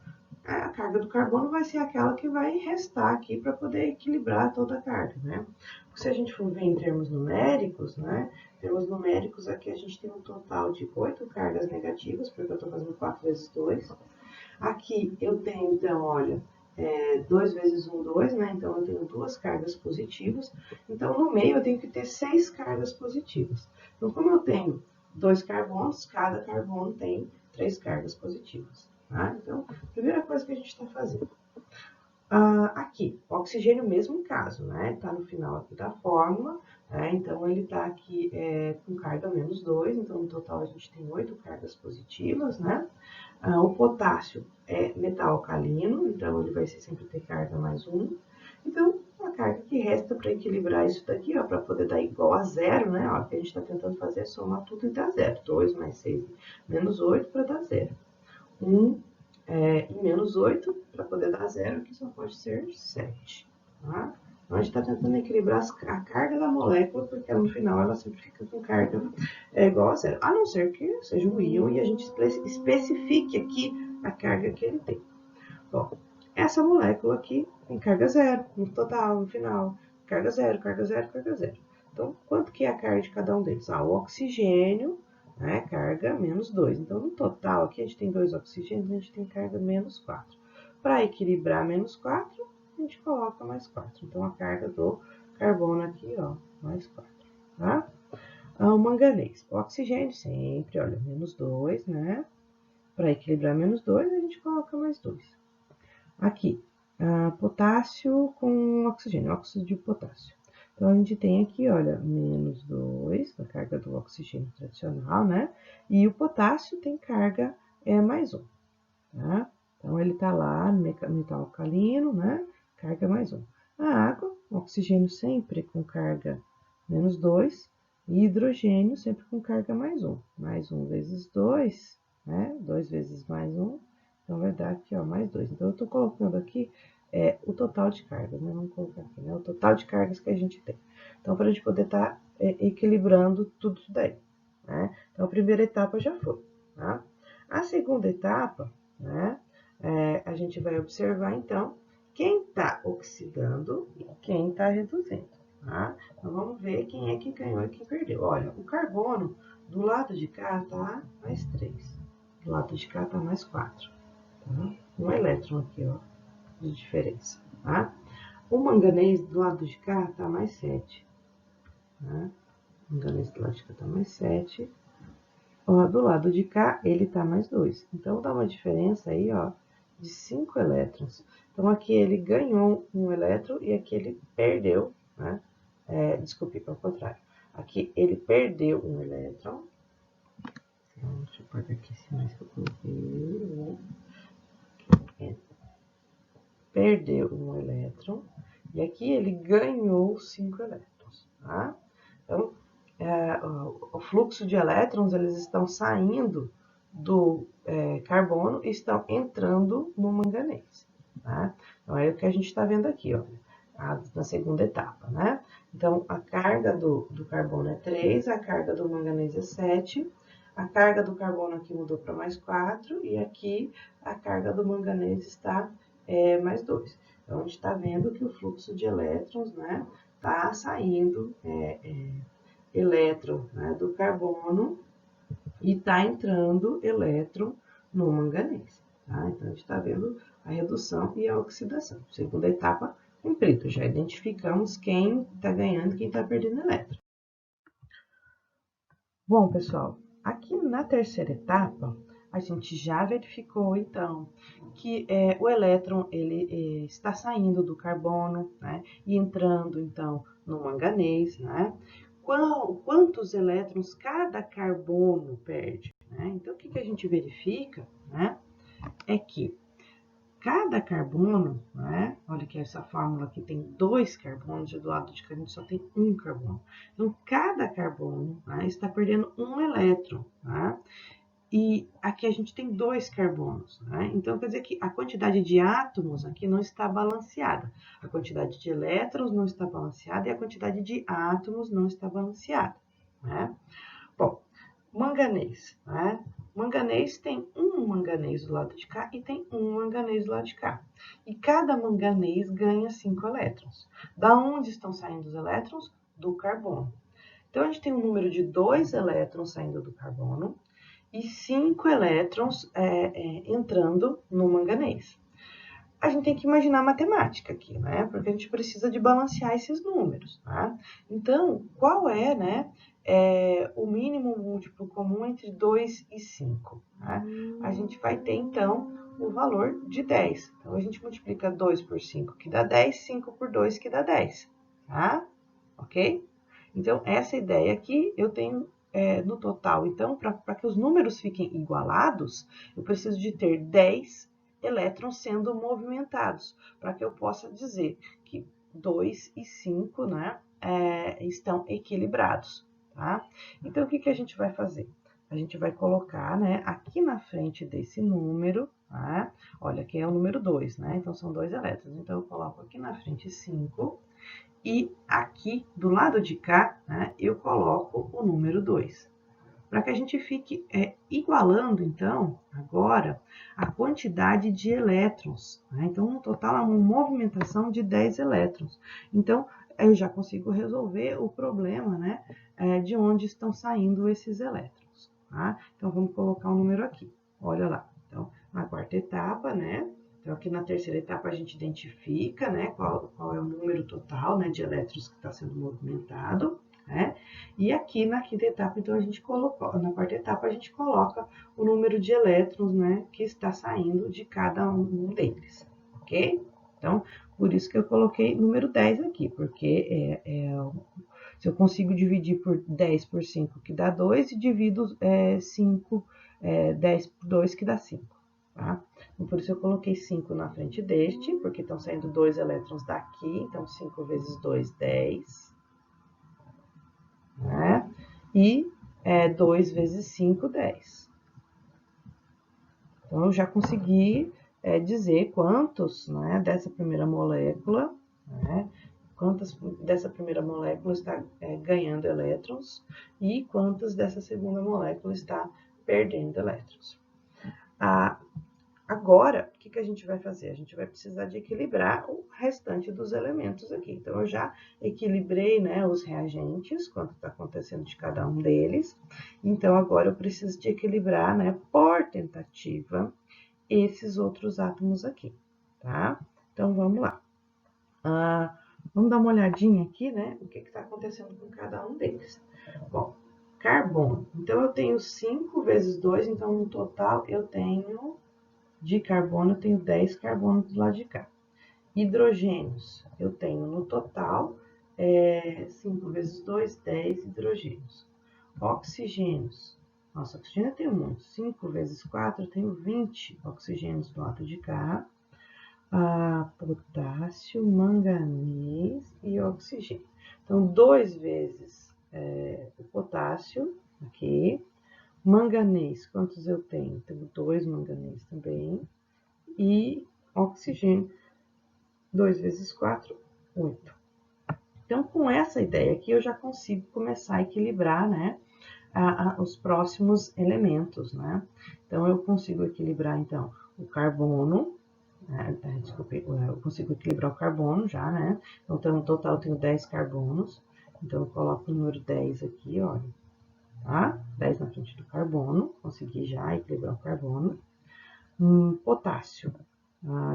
A carga do carbono vai ser aquela que vai restar aqui para poder equilibrar toda a carga, né? Porque se a gente for ver em termos numéricos, né? Em termos numéricos, aqui a gente tem um total de 8 cargas negativas, porque eu estou fazendo 4 vezes 2. Aqui eu tenho, então, olha, 2 vezes 1, 2, né? Então, eu tenho 2 cargas positivas. Então, no meio, eu tenho que ter 6 cargas positivas. Então, como eu tenho 2 carbonos, cada carbono tem 3 cargas positivas. Tá? Então, primeira coisa que a gente está fazendo. Aqui, o oxigênio, mesmo caso, né? Está no final aqui da fórmula, né? Então ele está aqui com carga menos 2, então no total a gente tem 8 cargas positivas, né? O potássio é metal alcalino, então ele vai sempre ter carga mais 1. Então, a carga que resta para equilibrar isso daqui, ó, para poder dar igual a zero, né? Ó, o que a gente está tentando fazer é somar tudo e dar zero. 2 mais 6 menos 8 para dar zero. 1 e menos 8, para poder dar zero, que só pode ser 7. Tá? Então, a gente está tentando equilibrar a carga da molécula, porque no final ela sempre fica com carga igual a zero. A não ser que seja um íon e a gente especifique aqui a carga que ele tem. Bom, essa molécula aqui tem carga zero, no total, no final. Carga zero, carga zero, carga zero. Então, quanto que é a carga de cada um deles? O oxigênio, né, carga menos 2. Então, no total, aqui a gente tem 2 oxigênios, a gente tem carga menos 4. Para equilibrar menos 4, a gente coloca mais 4. Então, a carga do carbono aqui, ó, mais 4, tá? O manganês, o oxigênio sempre, olha, menos 2, né? Para equilibrar menos 2, a gente coloca mais 2. Aqui, potássio com oxigênio, óxido de potássio. Então, a gente tem aqui, olha, menos 2, a carga do oxigênio tradicional, né? E o potássio tem carga mais 1, tá? Então, ele tá lá no metal alcalino, né? Carga mais 1. A água, oxigênio sempre com carga menos 2, e hidrogênio sempre com carga mais 1. Mais 1 vezes 2, né? 2 vezes mais 1, então vai dar aqui, ó, mais 2. Então, eu tô colocando aqui o total de cargas, né? Vamos colocar aqui, né? O total de cargas que a gente tem. Então, para a gente poder estar equilibrando tudo isso daí, né? Então, a primeira etapa já foi, tá? A segunda etapa, né? A gente vai observar, então, quem está oxidando e quem está reduzindo, tá? Então, vamos ver quem é que ganhou e quem perdeu. Olha, o carbono do lado de cá tá mais 3, do lado de cá tá mais 4, tá? Um elétron aqui, ó, de diferença, tá? O manganês do lado de cá tá mais 7, tá? O manganês do lado de cá tá mais 7. Ó, do lado de cá, ele tá mais 2. Então, dá uma diferença aí, ó, de 5 elétrons. Então, aqui ele ganhou um elétron e aqui ele perdeu, né? Desculpe, ao contrário. Aqui ele perdeu um elétron. Então, deixa eu pôr aqui esse mais que eu coloquei. Perdeu um elétron. E aqui ele ganhou 5 elétrons, tá? Então, o fluxo de elétrons, eles estão saindo do carbono e estão entrando no manganês, tá? Então, é o que a gente está vendo aqui, ó, na segunda etapa, né? Então, a carga do carbono é 3, a carga do manganês é 7, a carga do carbono aqui mudou para mais 4, e aqui a carga do manganês está mais 2. Então, a gente está vendo que o fluxo de elétrons, né, está saindo elétron, né, do carbono e está entrando elétron no manganês, tá? Então, a gente está vendo a redução e a oxidação. Segunda etapa cumprida, já identificamos quem está ganhando e quem está perdendo elétron. Bom, pessoal, aqui na terceira etapa, a gente já verificou, então, que o elétron ele está saindo do carbono, né, e entrando, então, no manganês, né? Quantos elétrons cada carbono perde, né? Então, o que a gente verifica, né, é que cada carbono, né? Olha que essa fórmula aqui tem 2 carbonos, e do lado de cá a gente só tem 1 carbono. Então, cada carbono, né, está perdendo um elétron, tá? E aqui a gente tem 2 carbonos, né? Então, quer dizer que a quantidade de átomos aqui não está balanceada. A quantidade de elétrons não está balanceada e a quantidade de átomos não está balanceada, né? Bom, manganês, né? Manganês tem um manganês do lado de cá e tem um manganês do lado de cá. E cada manganês ganha 5 elétrons. Da onde estão saindo os elétrons? Do carbono. Então, a gente tem um número de 2 elétrons saindo do carbono e 5 elétrons entrando no manganês. A gente tem que imaginar a matemática aqui, né? Porque a gente precisa de balancear esses números, tá? Então, qual é, né, o mínimo múltiplo comum entre 2 e 5? Tá? A gente vai ter, então, o valor de 10. Então, a gente multiplica 2 por 5, que dá 10, 5 por 2, que dá 10, tá? Ok? Então, essa ideia aqui eu tenho no total. Então, para que os números fiquem igualados, eu preciso de ter 10 elétrons sendo movimentados, para que eu possa dizer que 2 e 5, né, estão equilibrados, tá? Então, o que a gente vai fazer? A gente vai colocar, né, aqui na frente desse número, tá? Olha, aqui é o número 2, né? Então, são 2 elétrons. Então, eu coloco aqui na frente 5 e aqui, do lado de cá, né, eu coloco o número 2. Para que a gente fique igualando, então, agora, a quantidade de elétrons, né? Então, no total, é uma movimentação de 10 elétrons. Então, eu já consigo resolver o problema, né, de onde estão saindo esses elétrons, tá? Então, vamos colocar o número aqui. Olha lá. Então, na quarta etapa, né, Então, aqui na terceira etapa, a gente identifica, né, qual é o número total, né, de elétrons que está sendo movimentado, né? E aqui na quinta etapa, então, a gente colocou, na quarta etapa, a gente coloca o número de elétrons, né, que está saindo de cada um deles, ok? Então, por isso que eu coloquei número 10 aqui, porque se eu consigo dividir por 10 por 5, que dá 2, e divido 10 por 2, que dá 5. Tá? Então, por isso eu coloquei 5 na frente deste, porque estão saindo 2 elétrons daqui, então 5 vezes 2, 10. Né? E 2 vezes 5, 10. Então, eu já consegui dizer quantos, né, dessa primeira molécula, né, quantas dessa primeira molécula está ganhando elétrons e quantas dessa segunda molécula está perdendo elétrons. Agora, o que a gente vai fazer? A gente vai precisar de equilibrar o restante dos elementos aqui. Então, eu já equilibrei, né, os reagentes, quanto está acontecendo de cada um deles. Então, agora eu preciso de equilibrar, né, por tentativa, esses outros átomos aqui, tá? Então, vamos lá. Vamos dar uma olhadinha aqui, né, o que está acontecendo com cada um deles. Bom, carbono. Então, eu tenho 5 vezes 2, então, no total, eu tenho... De carbono, eu tenho 10 carbonos do lado de cá. Hidrogênios, eu tenho no total 5 vezes 2, 10 hidrogênios. Oxigênios, nossa, oxigênio eu tenho muito. 5 vezes 4, eu tenho 20 oxigênios do lado de cá. Potássio, manganês e oxigênio. Então, 2 vezes o potássio, aqui. Manganês, quantos eu tenho? Tenho 2 manganês também. E oxigênio, 2 vezes 4, 8. Então, com essa ideia aqui, eu já consigo começar a equilibrar, né, os próximos elementos, né? Então, eu consigo equilibrar, então, o carbono, desculpe, eu consigo equilibrar o carbono já, né? Então, no total, eu tenho 10 carbonos. Então, eu coloco o número 10 aqui, olha. Tá? 10 na frente do carbono, consegui já equilibrar o carbono. Potássio,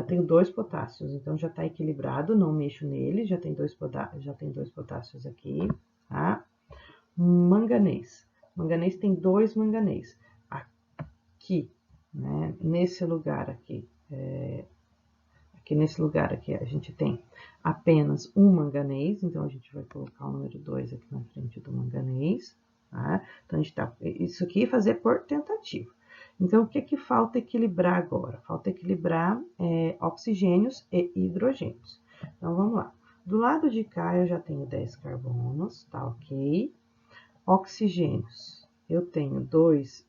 tenho 2 potássios, então já está equilibrado, não mexo nele, já tem 2 potássios aqui, tá? Manganês, manganês tem 2 manganês, aqui, né, nesse lugar aqui, nesse lugar aqui a gente tem apenas um manganês, então a gente vai colocar o número 2 aqui na frente do manganês. Tá? Então, a gente tá, isso aqui é fazer por tentativa. Então, o que falta equilibrar agora? Falta equilibrar oxigênios e hidrogênios. Então, vamos lá. Do lado de cá, eu já tenho 10 carbonos, tá ok? Oxigênios, eu tenho 10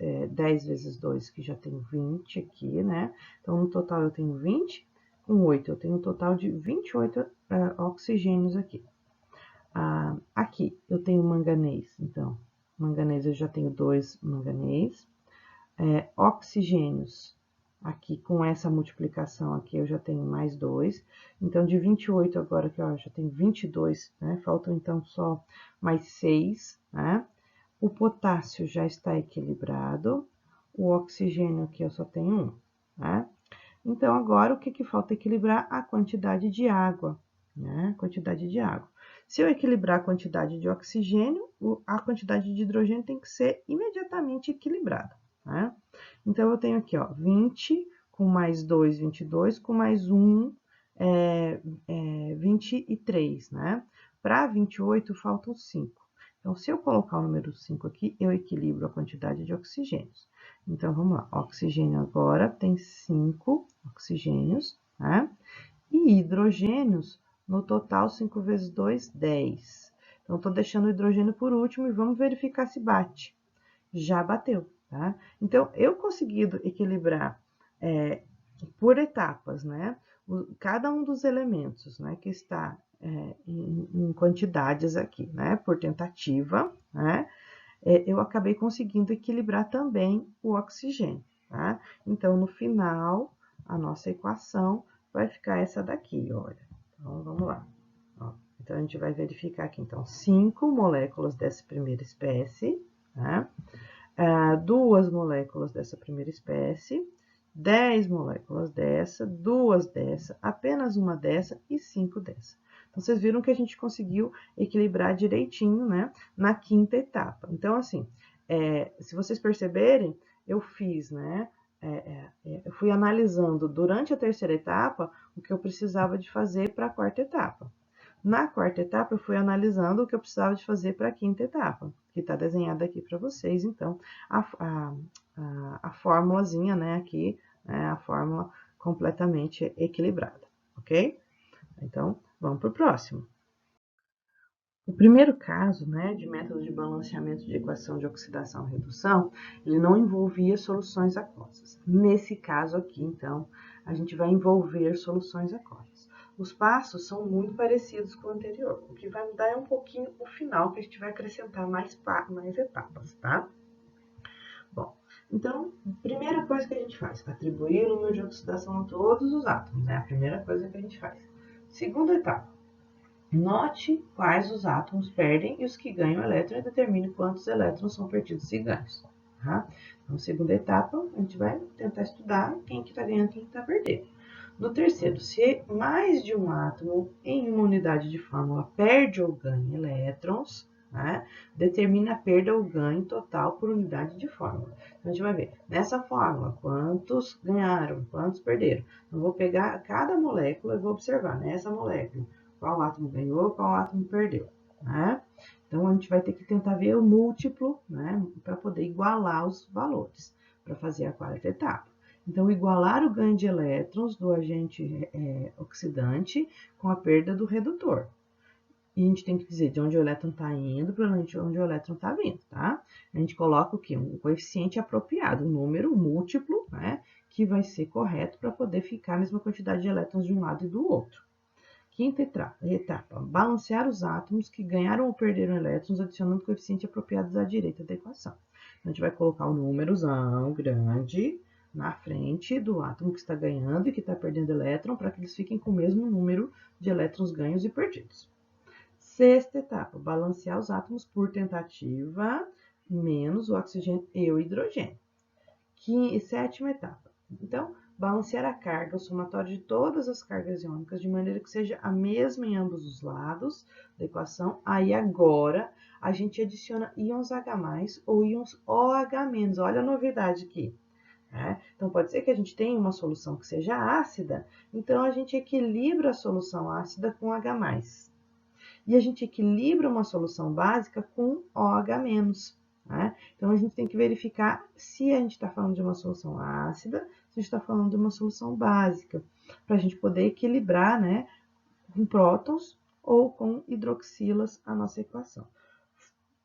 vezes 2, que já tenho 20 aqui, né? Então, no total, eu tenho 20. Com 8, eu tenho um total de 28 oxigênios aqui. Aqui, eu tenho manganês, então... Manganês, eu já tenho 2 manganês. Oxigênios, aqui com essa multiplicação aqui, eu já tenho mais 2. Então, de 28 agora, que eu já tenho 22, né? Faltam, então, só mais 6, né? O potássio já está equilibrado. O oxigênio aqui eu só tenho 1, né? Então, agora, o que falta equilibrar? A quantidade de água, né? Quantidade de água. Se eu equilibrar a quantidade de oxigênio, a quantidade de hidrogênio tem que ser imediatamente equilibrada, né? Então, eu tenho aqui, ó, 20, com mais 2, 22, com mais 1, 23, né? Para 28, faltam 5. Então, se eu colocar o número 5 aqui, eu equilibro a quantidade de oxigênios. Então, vamos lá. Oxigênio agora tem 5 oxigênios, né? E hidrogênios, no total, 5 vezes 2, 10. Então, estou deixando o hidrogênio por último e vamos verificar se bate. Já bateu, tá? Então, eu consegui equilibrar por etapas, né? Cada um dos elementos, né, que está em quantidades aqui, né? Por tentativa, né? Eu acabei conseguindo equilibrar também o oxigênio, tá? Então, no final, a nossa equação vai ficar essa daqui, olha. Então, vamos lá. Ó, então, a gente vai verificar aqui, então, 5 moléculas dessa primeira espécie, né? 2 moléculas dessa primeira espécie 10 moléculas dessa, 2 dessa, apenas uma dessa e 5 dessa. Então, vocês viram que a gente conseguiu equilibrar direitinho, né, na quinta etapa. Então, assim, se vocês perceberem, eu fiz, né, eu fui analisando durante a terceira etapa o que eu precisava de fazer para a quarta etapa. Na quarta etapa, eu fui analisando o que eu precisava de fazer para a quinta etapa, que está desenhada aqui para vocês. Então, a formulazinha, né, aqui, a fórmula completamente equilibrada, ok? Então, vamos para o próximo. O primeiro caso, né, de método de balanceamento de equação de oxidação e redução, ele não envolvia soluções aquosas. Nesse caso aqui, então, a gente vai envolver soluções aquosas. Os passos são muito parecidos com o anterior. O que vai mudar é um pouquinho o final, que a gente vai acrescentar mais etapas, tá? Bom, então, primeira coisa que a gente faz, atribuir o número de oxidação a todos os átomos, é a primeira coisa que a gente faz. Segunda etapa, note quais os átomos perdem e os que ganham elétron e determine quantos elétrons são perdidos e ganhos. Tá? Então, segunda etapa, a gente vai tentar estudar quem que está ganhando e quem está perdendo. No terceiro, se mais de um átomo em uma unidade de fórmula perde ou ganha elétrons, né, determina a perda ou ganho total por unidade de fórmula. Então, a gente vai ver, nessa fórmula, quantos ganharam, quantos perderam. Eu vou pegar cada molécula e vou observar, nessa molécula, qual átomo ganhou, qual átomo perdeu, né? Então, a gente vai ter que tentar ver o múltiplo, né, para poder igualar os valores, para fazer a quarta etapa. Então, igualar o ganho de elétrons do agente oxidante com a perda do redutor. E a gente tem que dizer de onde o elétron está indo para onde o elétron está vindo, tá? A gente coloca o quê? Um coeficiente apropriado, um número, um múltiplo, né? Que vai ser correto para poder ficar a mesma quantidade de elétrons de um lado e do outro. Quinta etapa, balancear os átomos que ganharam ou perderam elétrons adicionando coeficiente apropriados à direita da equação. Então, a gente vai colocar um númerozão grande na frente do átomo que está ganhando e que está perdendo elétron, para que eles fiquem com o mesmo número de elétrons ganhos e perdidos. Sexta etapa, balancear os átomos por tentativa, menos o oxigênio e o hidrogênio. Sétima etapa, então, balancear a carga, o somatório de todas as cargas iônicas, de maneira que seja a mesma em ambos os lados da equação. Aí agora, a gente adiciona íons H+, ou íons OH-. Olha a novidade aqui. Né? Então, pode ser que a gente tenha uma solução que seja ácida, então a gente equilibra a solução ácida com H+. E a gente equilibra uma solução básica com OH-. Né? Então, a gente tem que verificar se a gente está falando de uma solução ácida, se a gente está falando de uma solução básica, para a gente poder equilibrar, né, com prótons ou com hidroxilas a nossa equação.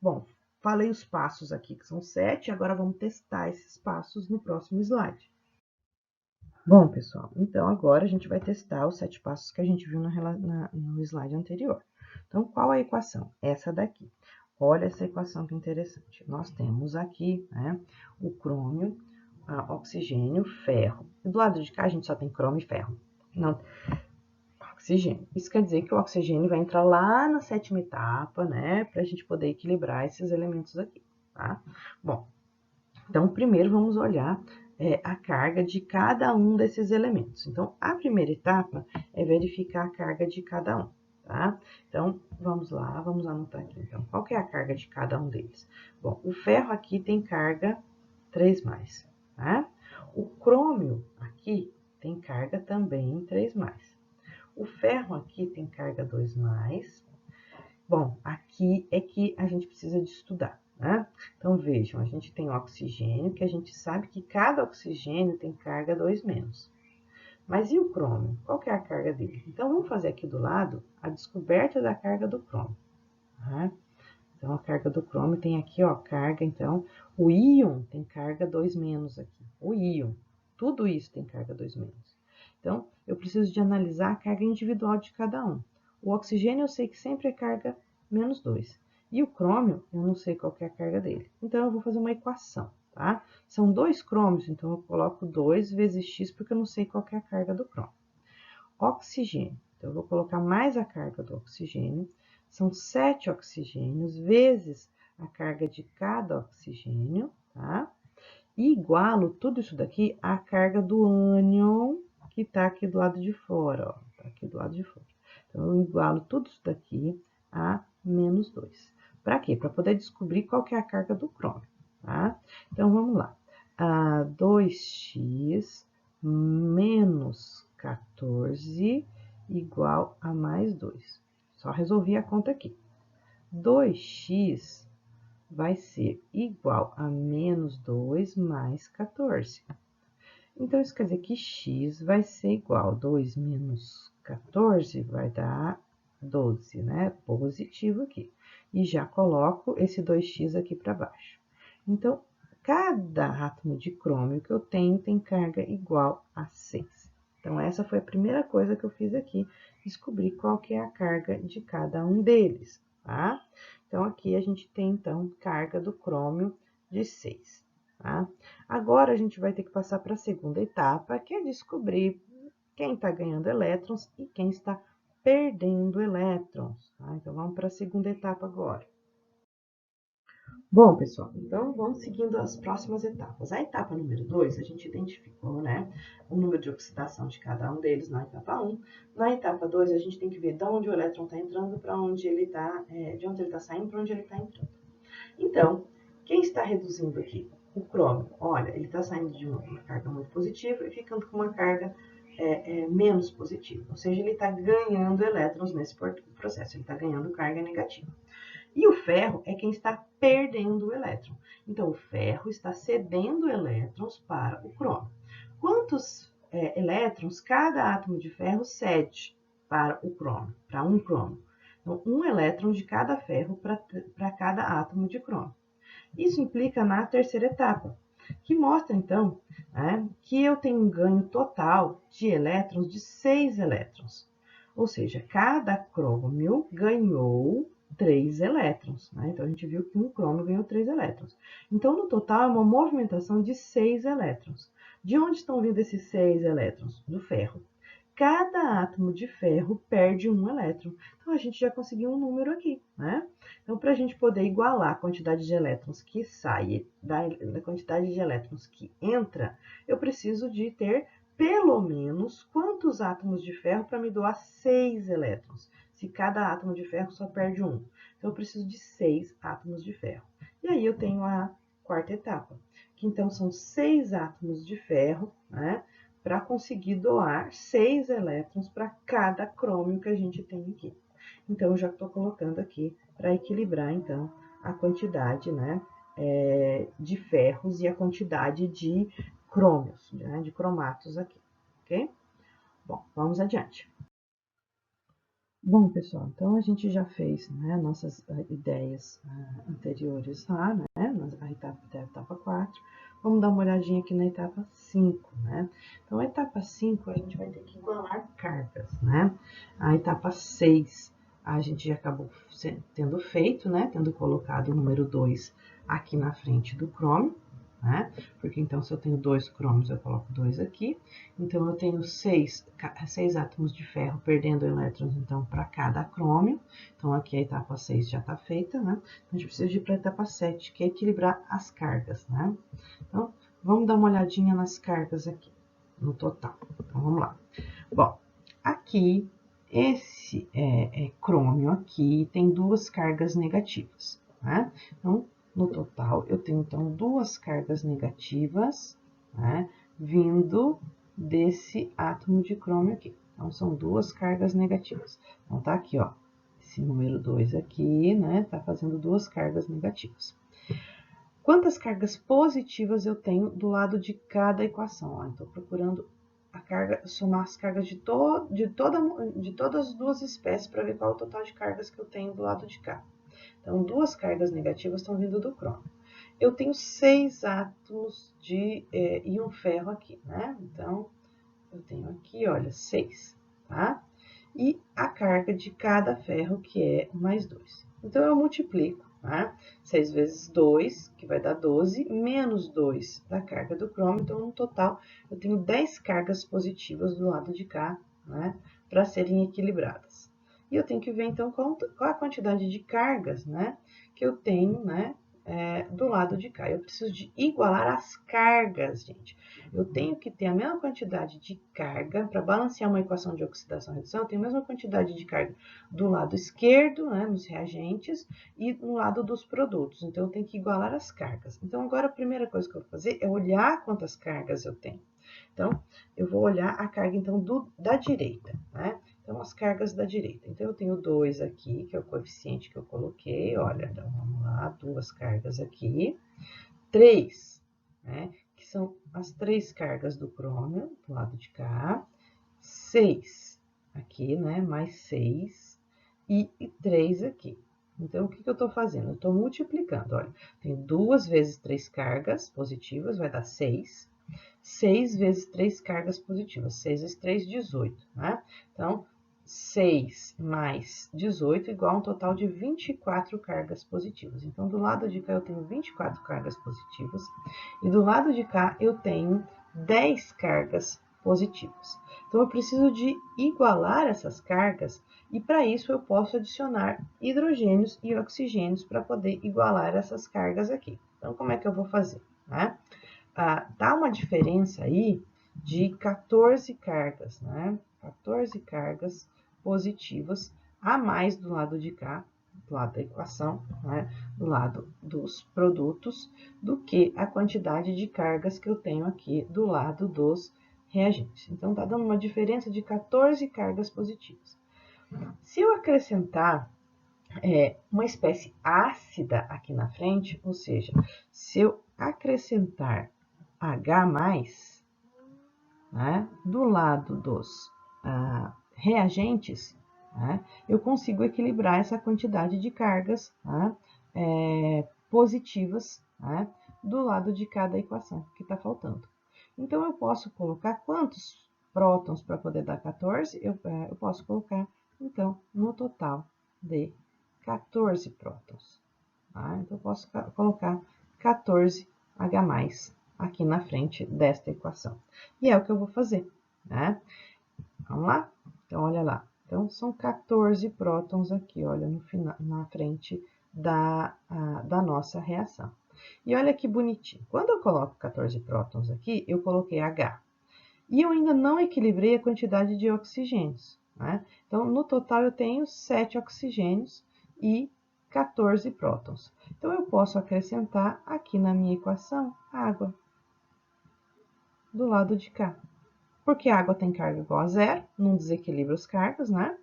Bom, falei os passos aqui, que são 7, agora vamos testar esses passos no próximo slide. Bom, pessoal, então agora a gente vai testar os 7 passos que a gente viu no slide anterior. Então, qual a equação? Essa daqui. Olha essa equação que interessante. Nós temos aqui, né, o crômio, oxigênio, ferro. E do lado de cá a gente só tem crômio e ferro. Não, oxigênio. Isso quer dizer que o oxigênio vai entrar lá na sétima etapa, né, para a gente poder equilibrar esses elementos aqui, tá? Bom, então primeiro vamos olhar a carga de cada um desses elementos. Então, a primeira etapa é verificar a carga de cada um. Tá? Então, vamos lá, vamos anotar aqui. Então, qual que é a carga de cada um deles? Bom, o ferro aqui tem carga 3+, tá? O crômio aqui tem carga também 3+. O ferro aqui tem carga 2+. Bom, aqui é que a gente precisa de estudar, né? Então, vejam, a gente tem oxigênio, que a gente sabe que cada oxigênio tem carga 2-. Mas e o crômio? Qual que é a carga dele? Então, vamos fazer aqui do lado a descoberta da carga do crômio. Tá? Então, a carga do crômio tem aqui, ó, carga, então, o íon tem carga 2- aqui. O íon, tudo isso tem carga 2-. Então, eu preciso de analisar a carga individual de cada um. O oxigênio eu sei que sempre é carga -2. E o crômio, eu não sei qual que é a carga dele. Então, eu vou fazer uma equação. Tá? São 2 crômios, então eu coloco 2 vezes x, porque eu não sei qual que é a carga do crômio. Oxigênio, então eu vou colocar mais a carga do oxigênio, são 7 oxigênios vezes a carga de cada oxigênio, tá? E igualo tudo isso daqui à carga do ânion que está aqui do lado de fora, ó. Tá aqui do lado de fora. Então, eu igualo tudo isso daqui a menos 2. Para quê? Para poder descobrir qual que é a carga do crômio, tá? Então, vamos lá. 2x menos 14 igual a mais 2. Só resolvi a conta aqui. 2x vai ser igual a menos 2 mais 14. Então, isso quer dizer que x vai ser igual a 2 menos 14, vai dar 12, né? Positivo aqui. E já coloco esse 2x aqui para baixo. Então, cada átomo de crômio que eu tenho tem carga igual a 6. Então, essa foi a primeira coisa que eu fiz aqui, descobrir qual que é a carga de cada um deles, tá? Então, aqui a gente tem, então, carga do crômio de 6, tá? Agora, a gente vai ter que passar para a segunda etapa, que é descobrir quem está ganhando elétrons e quem está perdendo elétrons, tá? Então, vamos para a segunda etapa agora. Bom, pessoal, então vamos seguindo as próximas etapas. A etapa número 2, a gente identificou, né, o número de oxidação de cada um deles na etapa 1. Na etapa 2, a gente tem que ver de onde o elétron está entrando para onde ele está, de onde ele está saindo para onde ele está entrando. Então, quem está reduzindo aqui? O crômio. Olha, ele está saindo de uma carga muito positiva e ficando com uma carga menos positiva. Ou seja, ele está ganhando elétrons nesse processo, ele está ganhando carga negativa. E o ferro é quem está perdendo o elétron. Então, o ferro está cedendo elétrons para o crômio. Quantos elétrons cada átomo de ferro cede para o crômio, para um crômio? Então, um elétron de cada ferro para cada átomo de crômio. Isso implica na terceira etapa, que mostra, então, que eu tenho um ganho total de elétrons de 6 elétrons. Ou seja, cada crômio ganhou 3 elétrons, né? Então, a gente viu que um crômio ganhou 3 elétrons. Então, no total, é uma movimentação de 6 elétrons. De onde estão vindo esses 6 elétrons? Do ferro. Cada átomo de ferro perde um elétron. Então, a gente já conseguiu um número aqui, né? Então, para a gente poder igualar a quantidade de elétrons que sai da quantidade de elétrons que entra, eu preciso de ter pelo menos quantos átomos de ferro para me doar 6 elétrons, se cada átomo de ferro só perde um. Então, eu preciso de 6 átomos de ferro. E aí, eu tenho a quarta etapa, que então são 6 átomos de ferro, né, para conseguir doar 6 elétrons para cada crômio que a gente tem aqui. Então, eu já estou colocando aqui para equilibrar, então, a quantidade, né, de ferros e a quantidade de crômios, né, de cromatos aqui, ok? Bom, vamos adiante. Bom, pessoal, então a gente já fez, né, nossas ideias anteriores lá, né, na etapa 4. Vamos dar uma olhadinha aqui na etapa 5, né? Então, a etapa 5, a gente vai ter que igualar cargas, né? A etapa 6, a gente já acabou tendo feito, né, tendo colocado o número 2 aqui na frente do crômio, né? Porque então, se eu tenho 2 crômios, eu coloco 2 aqui. Então, eu tenho 6 átomos de ferro perdendo elétrons, então, para cada crômio. Então, aqui a etapa 6 já está feita, né? A gente precisa ir para a etapa 7, que é equilibrar as cargas, né? Então, vamos dar uma olhadinha nas cargas aqui, no total. Então, vamos lá. Bom, aqui, esse crômio aqui tem 2 cargas negativas, né? Então, no total, eu tenho, então, 2 cargas negativas, né, vindo desse átomo de crômio aqui. Então, são 2 cargas negativas. Então, tá aqui, ó, esse número 2 aqui, né, tá fazendo 2 cargas negativas. Quantas cargas positivas eu tenho do lado de cada equação? Ó, estou procurando a carga, somar as cargas de todas as duas espécies para ver qual é o total de cargas que eu tenho do lado de cá. Então, 2 cargas negativas estão vindo do crômio. Eu tenho 6 átomos de íon ferro aqui, né? Então, eu tenho aqui, olha, 6, tá? E a carga de cada ferro, que é mais 2. Então, eu multiplico, tá? 6 vezes 2, que vai dar 12, menos 2 da carga do crômio. Então, no total, eu tenho 10 cargas positivas do lado de cá, né? Para serem equilibradas. E eu tenho que ver, então, qual a quantidade de cargas, né, que eu tenho, né, do lado de cá. Eu preciso de igualar as cargas, gente. Eu tenho que ter a mesma quantidade de carga para balancear uma equação de oxidação e redução. Eu tenho a mesma quantidade de carga do lado esquerdo, né, nos reagentes, e no lado dos produtos. Então, eu tenho que igualar as cargas. Então, agora a primeira coisa que eu vou fazer é olhar quantas cargas eu tenho. Então, eu vou olhar a carga, então, da direita, né? Então, as cargas da direita. Então, eu tenho 2 aqui, que é o coeficiente que eu coloquei. Olha, então, vamos lá, 2 cargas aqui. 3, né? Que são as 3 cargas do crômio, do lado de cá. 6 aqui, né? Mais 6. E 3 aqui. Então, o que eu estou fazendo? Eu estou multiplicando, olha. Tenho 2 vezes 3 cargas positivas, vai dar 6. 6 vezes 3 cargas positivas. 6 vezes 3, 18, né? Então, 6 mais 18 igual a um total de 24 cargas positivas. Então, do lado de cá eu tenho 24 cargas positivas e do lado de cá eu tenho 10 cargas positivas. Então, eu preciso de igualar essas cargas e para isso eu posso adicionar hidrogênios e oxigênios para poder igualar essas cargas aqui. Então, como é que eu vou fazer, né? Dá uma diferença aí de 14 cargas, né? 14 cargas positivas a mais do lado de cá, do lado da equação, né? Do lado dos produtos, do que a quantidade de cargas que eu tenho aqui do lado dos reagentes. Então, tá dando uma diferença de 14 cargas positivas. Se eu acrescentar uma espécie ácida aqui na frente, ou seja, se eu acrescentar H+, né, do lado dos reagentes, né, eu consigo equilibrar essa quantidade de cargas, né, positivas, né, do lado de cada equação que está faltando. Então, eu posso colocar quantos prótons para poder dar 14? Eu posso colocar, então, no total de 14 prótons. Tá? Então, eu posso colocar 14 H+, aqui na frente desta equação. E é o que eu vou fazer, né? Vamos lá? Então, olha lá. Então, são 14 prótons aqui, olha, no final, na frente da nossa reação. E olha que bonitinho. Quando eu coloco 14 prótons aqui, eu coloquei H. E eu ainda não equilibrei a quantidade de oxigênios, né? Então, no total, eu tenho 7 oxigênios e 14 prótons. Então, eu posso acrescentar aqui na minha equação água do lado de cá. Porque a água tem carga igual a zero, não desequilibra as cargas, né?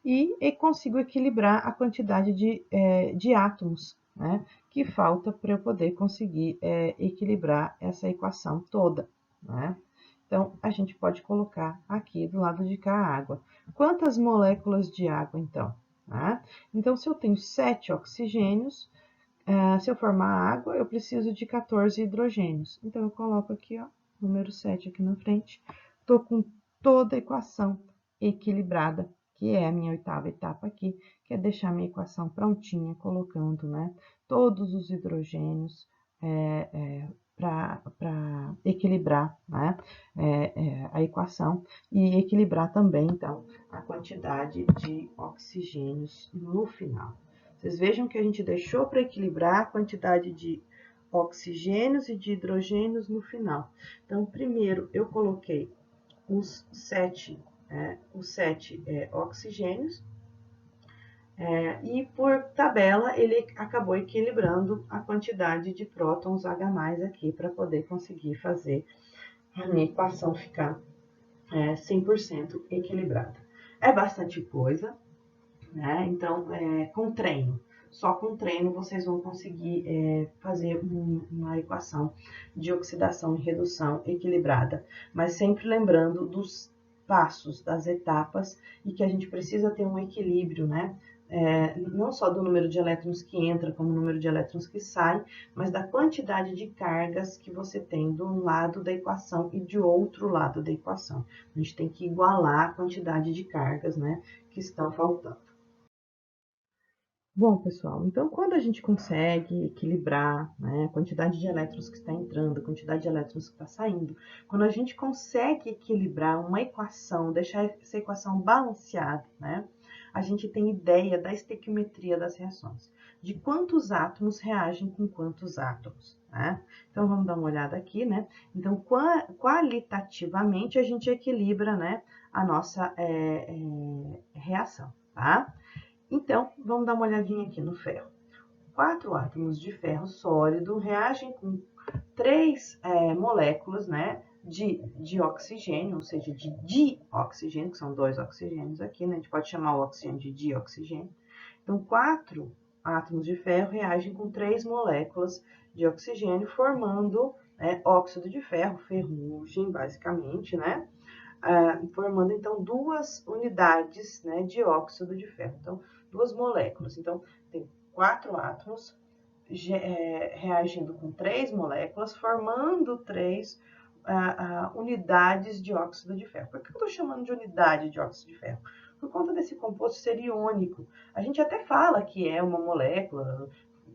E consigo equilibrar a quantidade de átomos, né? Que falta para eu poder conseguir equilibrar essa equação toda, né? Então, a gente pode colocar aqui do lado de cá a água. Quantas moléculas de água, então? Né? Então, se eu tenho 7 oxigênios, se eu formar água, eu preciso de 14 hidrogênios. Então, eu coloco aqui, ó, número 7 aqui na frente. Estou com toda a equação equilibrada, que é a minha 8ª etapa aqui, que é deixar a minha equação prontinha, colocando, né, todos os hidrogênios para equilibrar, né, a equação e equilibrar também, então, a quantidade de oxigênios no final. Vocês vejam que a gente deixou para equilibrar a quantidade de oxigênios e de hidrogênios no final. Então, primeiro eu coloquei os 7 oxigênios, e por tabela ele acabou equilibrando a quantidade de prótons H+ aqui para poder conseguir fazer a minha equação ficar 100% equilibrada. É bastante coisa, né? Então, com treino, só com treino vocês vão conseguir fazer uma equação de oxidação e redução equilibrada, mas sempre lembrando dos passos, das etapas, e que a gente precisa ter um equilíbrio, né? Não só do número de elétrons que entra, como o número de elétrons que sai, mas da quantidade de cargas que você tem de um lado da equação e de outro lado da equação. A gente tem que igualar a quantidade de cargas, né, que estão faltando. Bom, pessoal, então quando a gente consegue equilibrar, né, a quantidade de elétrons que está entrando, a quantidade de elétrons que está saindo, quando a gente consegue equilibrar uma equação, deixar essa equação balanceada, né, a gente tem ideia da estequiometria das reações. de quantos átomos reagem com quantos átomos, né? Então, vamos dar uma olhada aqui, né? Então, qualitativamente, a gente equilibra, né, a nossa reação, tá? Então, vamos dar uma olhadinha aqui no ferro. 4 átomos de ferro sólido reagem com 3 moléculas, né, de oxigênio, ou seja, de dioxigênio, que são 2 oxigênios aqui, né? A gente pode chamar o oxigênio de dioxigênio. Então, 4 átomos de ferro reagem com 3 moléculas de oxigênio, formando óxido de ferro, ferrugem, basicamente, né? Formando, então, 2 unidades, né, de óxido de ferro. Então, 2 moléculas. Então, tem 4 átomos reagindo com 3 moléculas, formando 3 unidades de óxido de ferro. Por que eu estou chamando de unidade de óxido de ferro? Por conta desse composto ser iônico. A gente até fala que é uma molécula,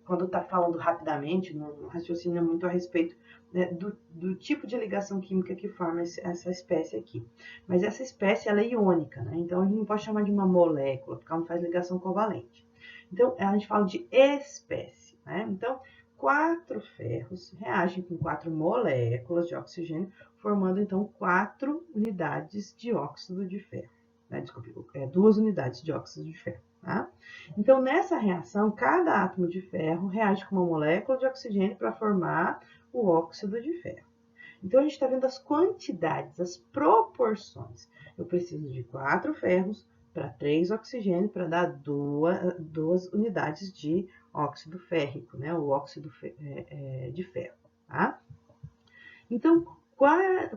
quando está falando rapidamente, não raciocina muito a respeito, né, do tipo de ligação química que forma essa espécie aqui. Mas essa espécie ela é iônica, né? Então a gente não pode chamar de uma molécula, porque ela não faz ligação covalente. Então a gente fala de espécie, né? Então 4 ferros reagem com 4 moléculas de oxigênio, formando então 4 unidades de óxido de ferro. Desculpe, 2 unidades de óxido de ferro. Tá? Então, nessa reação, cada átomo de ferro reage com uma molécula de oxigênio para formar o óxido de ferro. Então, a gente está vendo as quantidades, as proporções. Eu preciso de 4 ferros para 3 oxigênio para dar 2 unidades de óxido férrico, né? O óxido de ferro. Tá? Então,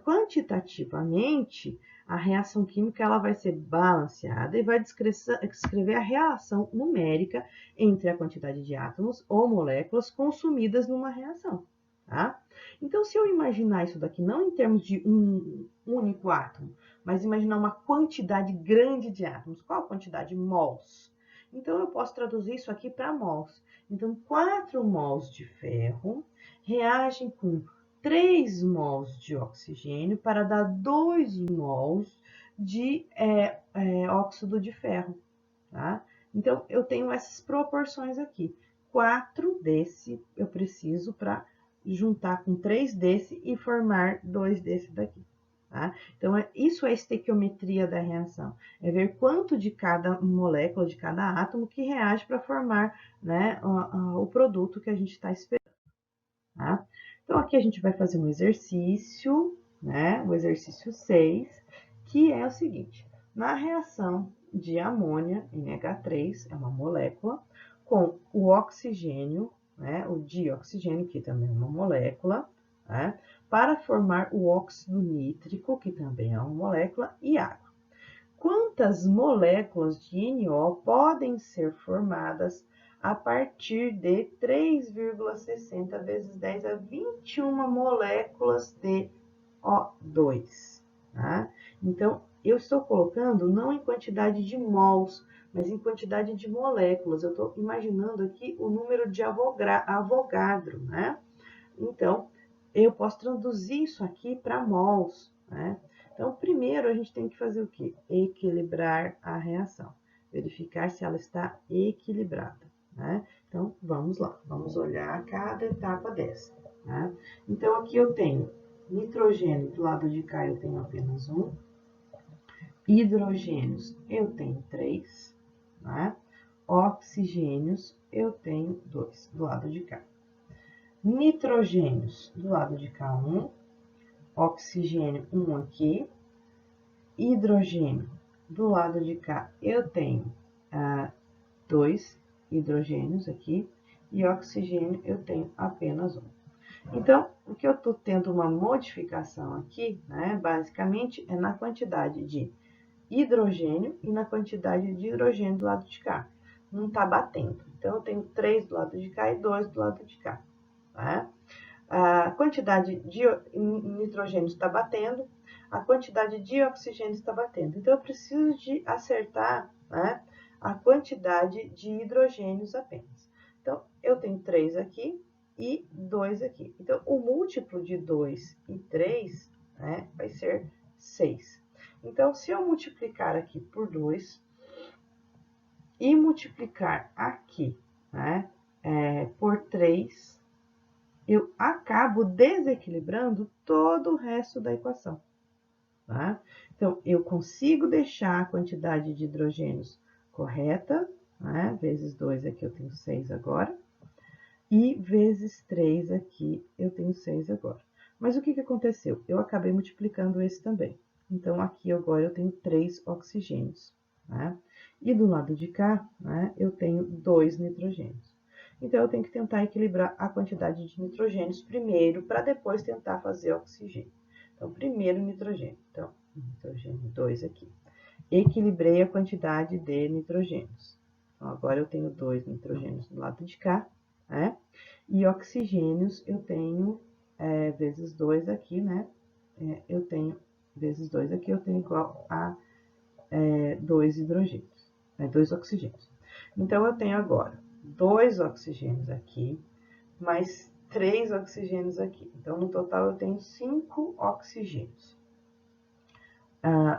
quantitativamente, a reação química ela vai ser balanceada e vai descrever a relação numérica entre a quantidade de átomos ou moléculas consumidas numa reação. Tá? Então, se eu imaginar isso daqui não em termos de um único átomo, mas imaginar uma quantidade grande de átomos, qual a quantidade? Mols. Então, eu posso traduzir isso aqui para mols. Então, 4 mols de ferro reagem com 3 mols de oxigênio para dar 2 mols de óxido de ferro. Tá? Então, eu tenho essas proporções aqui. 4 desse eu preciso para juntar com 3 desse e formar 2 desse daqui. Tá? Então, isso é a estequiometria da reação. É ver quanto de cada molécula, de cada átomo que reage para formar, né, o produto que a gente está esperando. Tá? Então, aqui a gente vai fazer um exercício, né? O exercício 6, que é o seguinte. Na reação de amônia, NH3, é uma molécula, com o oxigênio, né? O dioxigênio, que também é uma molécula, né? Para formar o óxido nítrico, que também é uma molécula, e água. Quantas moléculas de NO podem ser formadas a partir de 3,60 vezes 10 a 21 moléculas de O2. Tá? Então, eu estou colocando não em quantidade de mols, mas em quantidade de moléculas. Eu estou imaginando aqui o número de Avogadro, né? Então, eu posso traduzir isso aqui para mols, né? Então, primeiro a gente tem que fazer o quê? Equilibrar a reação. Verificar se ela está equilibrada, né? Então, vamos lá. Vamos olhar cada etapa dessa, né? Então, aqui eu tenho nitrogênio, do lado de cá eu tenho apenas 1. Hidrogênios, eu tenho 3, né? Oxigênios, eu tenho 2, do lado de cá. Nitrogênios, do lado de cá 1, oxigênio 1 aqui, hidrogênio, do lado de cá eu tenho 2 hidrogênios aqui, e oxigênio eu tenho apenas 1. Então, o que eu estou tendo uma modificação aqui, né, basicamente, é na quantidade de hidrogênio e na quantidade de hidrogênio do lado de cá. Não está batendo. Então, eu tenho 3 do lado de cá e 2 do lado de cá. Tá? A quantidade de nitrogênio está batendo, a quantidade de oxigênio está batendo. Então, eu preciso de acertar, né, a quantidade de hidrogênios apenas. Então, eu tenho 3 aqui e 2 aqui. Então, o múltiplo de 2 e 3, né, vai ser 6. Então, se eu multiplicar aqui por 2 e multiplicar aqui, né, por 3, eu acabo desequilibrando todo o resto da equação, tá? Então, eu consigo deixar a quantidade de hidrogênios correta, né? Vezes 2 aqui eu tenho 6 agora, e vezes 3 aqui eu tenho 6 agora. Mas o que aconteceu? Eu acabei multiplicando esse também. Então, aqui agora eu tenho 3 oxigênios, né? E do lado de cá, né, eu tenho 2 nitrogênios. Então, eu tenho que tentar equilibrar a quantidade de nitrogênios primeiro, para depois tentar fazer oxigênio. Então, primeiro nitrogênio. Então, nitrogênio 2 aqui. Equilibrei a quantidade de nitrogênios. Então, agora eu tenho 2 nitrogênios do lado de cá, né? E oxigênios eu tenho vezes 2 aqui, né? Eu tenho vezes 2 aqui, eu tenho igual a 2 hidrogênios, 2 oxigênios. Então, eu tenho agora 2 oxigênios aqui, mais 3 oxigênios aqui. Então, no total, eu tenho 5 oxigênios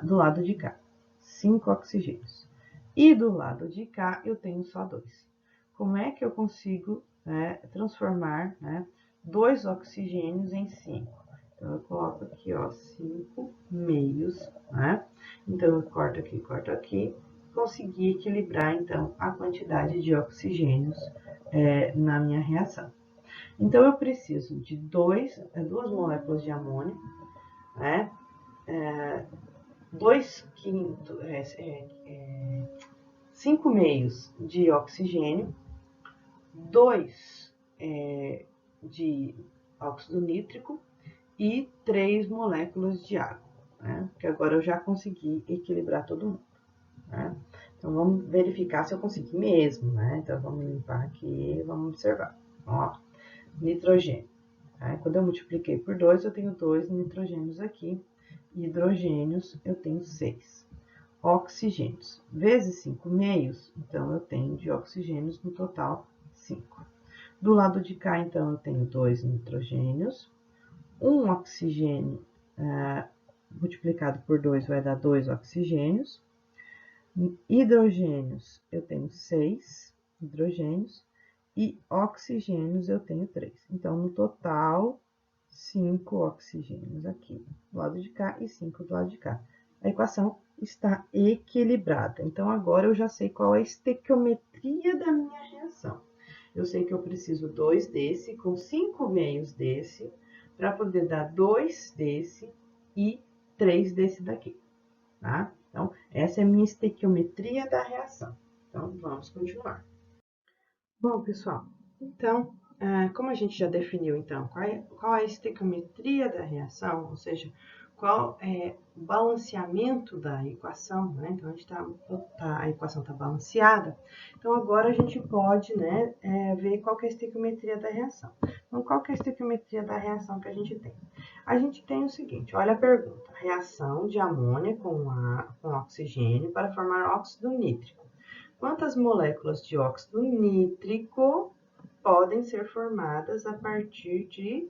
do lado de cá. 5 oxigênios. E do lado de cá, eu tenho só 2. Como é que eu consigo transformar 2 oxigênios em 5? Então, eu coloco aqui, ó, 5 meios, né? Então, eu corto aqui. Consegui equilibrar, então, a quantidade de oxigênios na minha reação. Então, eu preciso de 2 moléculas de amônio, né? 5 meios de oxigênio, 2 de óxido nítrico e 3 moléculas de água, né? Que agora eu já consegui equilibrar todo mundo, né? Então, vamos verificar se eu consegui mesmo, né? Então, vamos limpar aqui e vamos observar. Ó, nitrogênio. Tá? Quando eu multipliquei por 2, eu tenho 2 nitrogênios aqui. Hidrogênios, eu tenho 6. Oxigênios, vezes 5 meios, então eu tenho de oxigênios no total 5. Do lado de cá, então, eu tenho 2 nitrogênios. Um oxigênio multiplicado por 2 vai dar 2 oxigênios. Hidrogênios, eu tenho 6 hidrogênios. E oxigênios, eu tenho 3. Então, no total, 5 oxigênios aqui do lado de cá e 5 do lado de cá. A equação está equilibrada. Então, agora eu já sei qual é a estequiometria da minha reação. Eu sei que eu preciso 2 desse com 5 meios desse, para poder dar 2 desse e 3 desse daqui, tá? Então, essa é a minha estequiometria da reação. Então, vamos continuar. Bom, pessoal, então, como a gente já definiu, então, qual é a estequiometria da reação, ou seja, qual é o balanceamento da equação, né? Então, a equação está balanceada. Então, agora a gente pode, né, ver qual que é a estequiometria da reação. Então, qual que é a estequiometria da reação que a gente tem? A gente tem o seguinte, olha a pergunta. Reação de amônia com oxigênio para formar óxido nítrico. Quantas moléculas de óxido nítrico podem ser formadas a partir de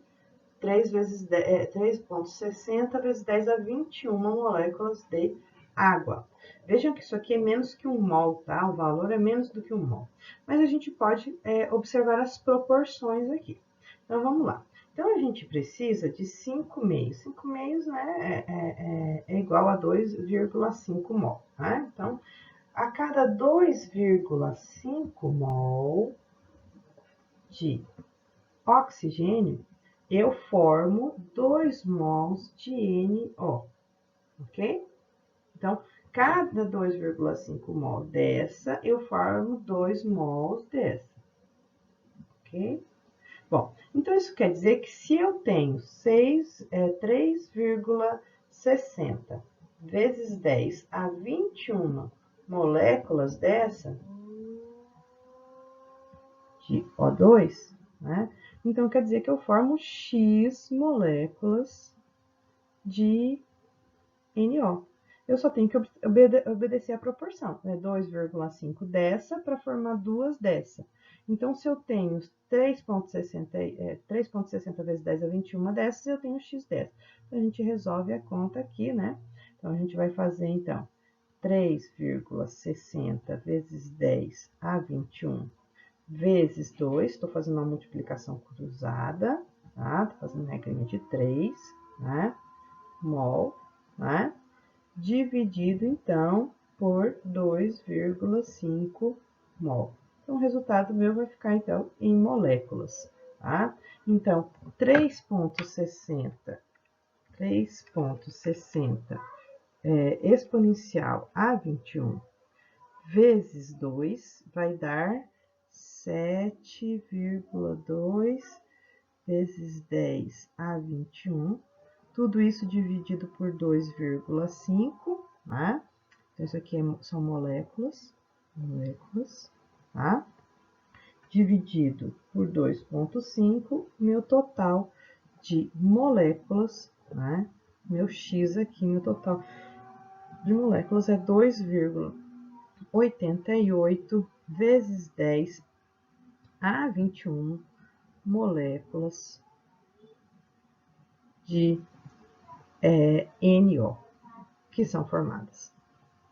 3,60 vezes 10 a 21 moléculas de água? Vejam que isso aqui é menos que 1 mol, tá? O valor é menos do que 1 mol. Mas a gente pode observar as proporções aqui. Então, vamos lá. Então, a gente precisa de 5 meios. 5 meios, né, é igual a 2,5 mol, né? Então, a cada 2,5 mol de oxigênio, eu formo 2 mols de NO, ok? Então, cada 2,5 mol dessa, eu formo 2 mols dessa, ok? Bom, então isso quer dizer que se eu tenho 3,60 vezes 10 a 21 moléculas dessa, de O2, né? Então, quer dizer que eu formo X moléculas de NO. Eu só tenho que obedecer a proporção, né? 2,5 dessa para formar 2 dessa. Então, se eu tenho 3,60 vezes 10 a 21 dessas, eu tenho X dessas. Então, a gente resolve a conta aqui, né? Então, a gente vai fazer, então, 3,60 vezes 10 a 21 vezes 2, estou fazendo uma multiplicação cruzada, tá? Estou fazendo regrinha de 3, né? Mol, né? Dividido, então, por 2,5 mol. Então, o resultado meu vai ficar, então, em moléculas, tá? Então, 3,60 exponencial a 21 vezes 2 vai dar 7,2 vezes 10 a 21. Tudo isso dividido por 2,5, né? Então, isso aqui são moléculas, tá? Dividido por 2,5, meu total de moléculas, né? Meu X aqui, meu total de moléculas é 2,88 vezes 10 a 21 moléculas de NO que são formadas.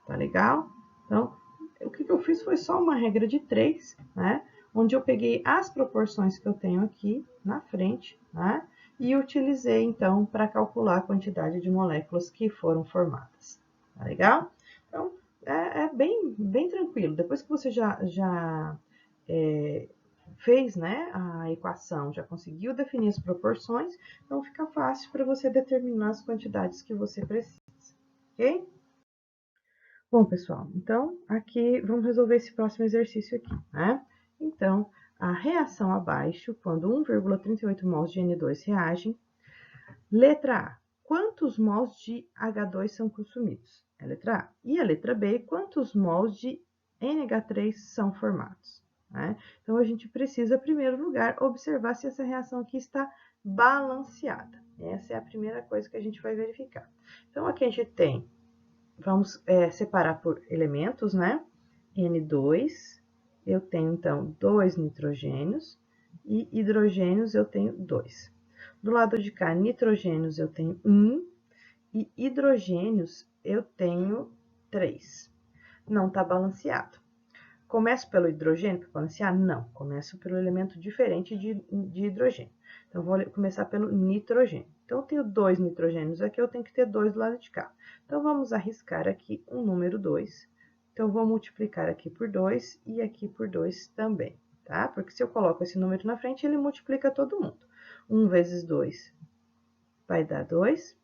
Tá legal? Então, o que eu fiz foi só uma regra de 3, né? Onde eu peguei as proporções que eu tenho aqui na frente, né? E utilizei, então, para calcular a quantidade de moléculas que foram formadas. Tá legal? Então, é bem tranquilo. Depois que você já fez, né, a equação, já conseguiu definir as proporções, então fica fácil para você determinar as quantidades que você precisa, ok? Bom, pessoal, então aqui vamos resolver esse próximo exercício aqui, né? Então, a reação abaixo, quando 1,38 mols de N2 reagem. Letra A, quantos mols de H2 são consumidos? É a letra A. E a letra B, quantos mols de NH3 são formados? Né? Então, a gente precisa, em primeiro lugar, observar se essa reação aqui está balanceada. Essa é a primeira coisa que a gente vai verificar. Então, aqui a gente tem, vamos separar por elementos, né? N2, eu tenho, então, 2 nitrogênios, e hidrogênios eu tenho 2. Do lado de cá, nitrogênios eu tenho 1 e hidrogênios eu tenho 3. Não está balanceado. Começo pelo hidrogênio para balancear? Não, começo pelo elemento diferente de hidrogênio. Então, vou começar pelo nitrogênio. Então, eu tenho 2 nitrogênios aqui, eu tenho que ter 2 do lado de cá. Então, vamos arriscar aqui um número 2. Então, vou multiplicar aqui por 2 e aqui por 2 também, tá? Porque se eu coloco esse número na frente, ele multiplica todo mundo. 1 vezes 2 vai dar 2.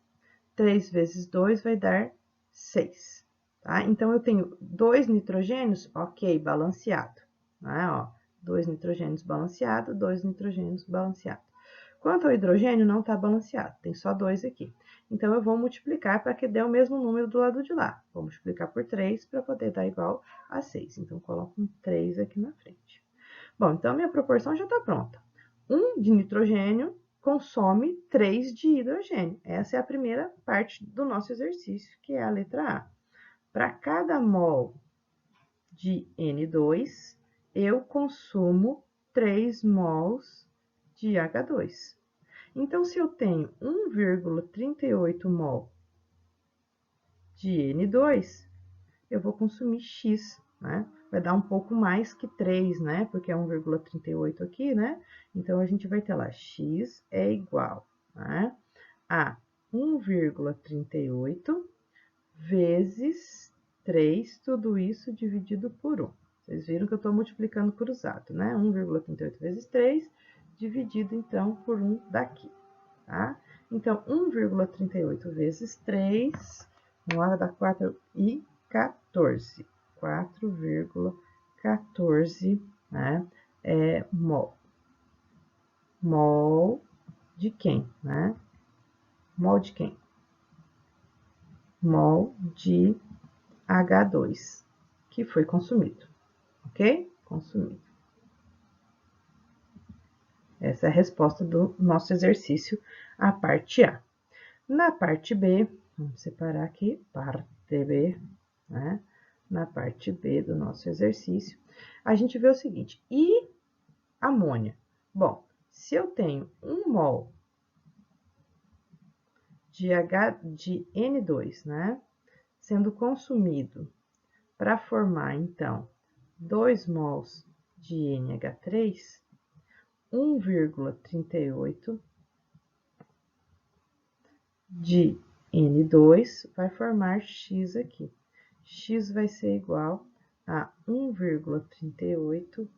3 vezes 2 vai dar 6. Tá? Então, eu tenho 2 nitrogênios, ok, balanceado. Né? Ó, 2 nitrogênios balanceado, 2 nitrogênios balanceado. Quanto ao hidrogênio, não está balanceado, tem só 2 aqui. Então, eu vou multiplicar para que dê o mesmo número do lado de lá. Vou multiplicar por 3 para poder dar igual a 6. Então, coloco um 3 aqui na frente. Bom, então, minha proporção já está pronta. 1 de nitrogênio consome 3 de hidrogênio. Essa é a primeira parte do nosso exercício, que é a letra A. Para cada mol de N2, eu consumo 3 mols de H2. Então, se eu tenho 1,38 mol de N2, eu vou consumir X, né? Vai dar um pouco mais que 3, né? Porque é 1,38 aqui, né? Então, a gente vai ter lá, X é igual, né, a 1,38 vezes 3, tudo isso dividido por 1. Vocês viram que eu estou multiplicando cruzado, né? 1,38 vezes 3, dividido, então, por 1 daqui, tá? Então, 1,38 vezes 3, vamos lá, dá 4 e 14. 4,14, né? Mol. Mol de quem, né? Mol de quem? Mol de H2, que foi consumido, ok? Consumido. Essa é a resposta do nosso exercício, a parte A. Na parte B, vamos separar aqui, parte B, né? Na parte B do nosso exercício, a gente vê o seguinte, e amônia? Bom, se eu tenho 1 mol de N2, né? Sendo consumido para formar, então, 2 mols de NH3, 1,38 de N2 vai formar X aqui. X vai ser igual a 1,38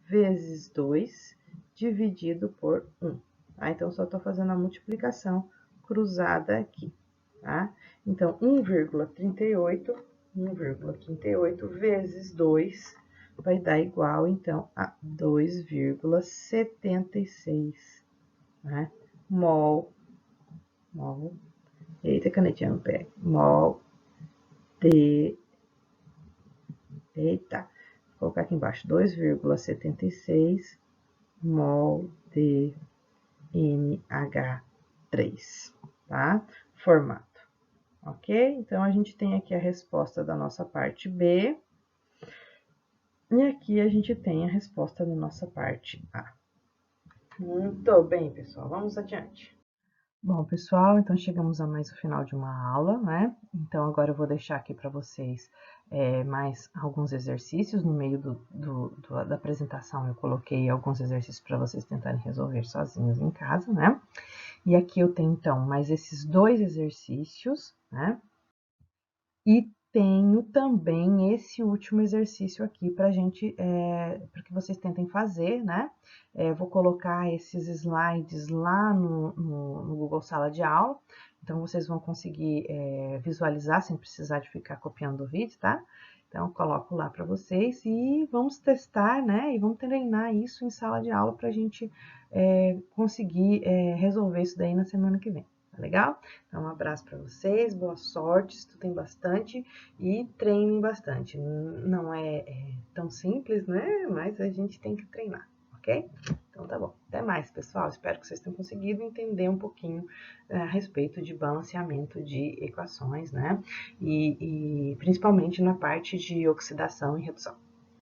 vezes 2 dividido por 1. Tá? Então, só estou fazendo a multiplicação cruzada aqui. Tá? Então, 1,38 vezes 2 vai dar igual, então, a 2,76, né? Mol, eita, canetinha no pé, mol de, eita, vou colocar aqui embaixo, 2,76 mol de NH3, tá? Formato, ok? Então, a gente tem aqui a resposta da nossa parte B, e aqui a gente tem a resposta da nossa parte A. Muito bem, pessoal, vamos adiante. Bom, pessoal, então chegamos a mais o final de uma aula, né? Então, agora eu vou deixar aqui para vocês mais alguns exercícios. No meio da apresentação, eu coloquei alguns exercícios para vocês tentarem resolver sozinhos em casa, né? E aqui eu tenho, então, mais esses 2 exercícios, né? E tenho também esse último exercício aqui para para que vocês tentem fazer, né? Vou colocar esses slides lá no Google Sala de Aula, então vocês vão conseguir visualizar sem precisar de ficar copiando o vídeo, tá? Então, eu coloco lá para vocês e vamos testar, né? E vamos treinar isso em sala de aula para a gente conseguir resolver isso daí na semana que vem. Tá legal? Então, um abraço para vocês, boa sorte, estudem bastante e treinem bastante. Não é tão simples, né? Mas a gente tem que treinar, ok? Então, tá bom. Até mais, pessoal. Espero que vocês tenham conseguido entender um pouquinho a respeito de balanceamento de equações, né? E principalmente na parte de oxidação e redução.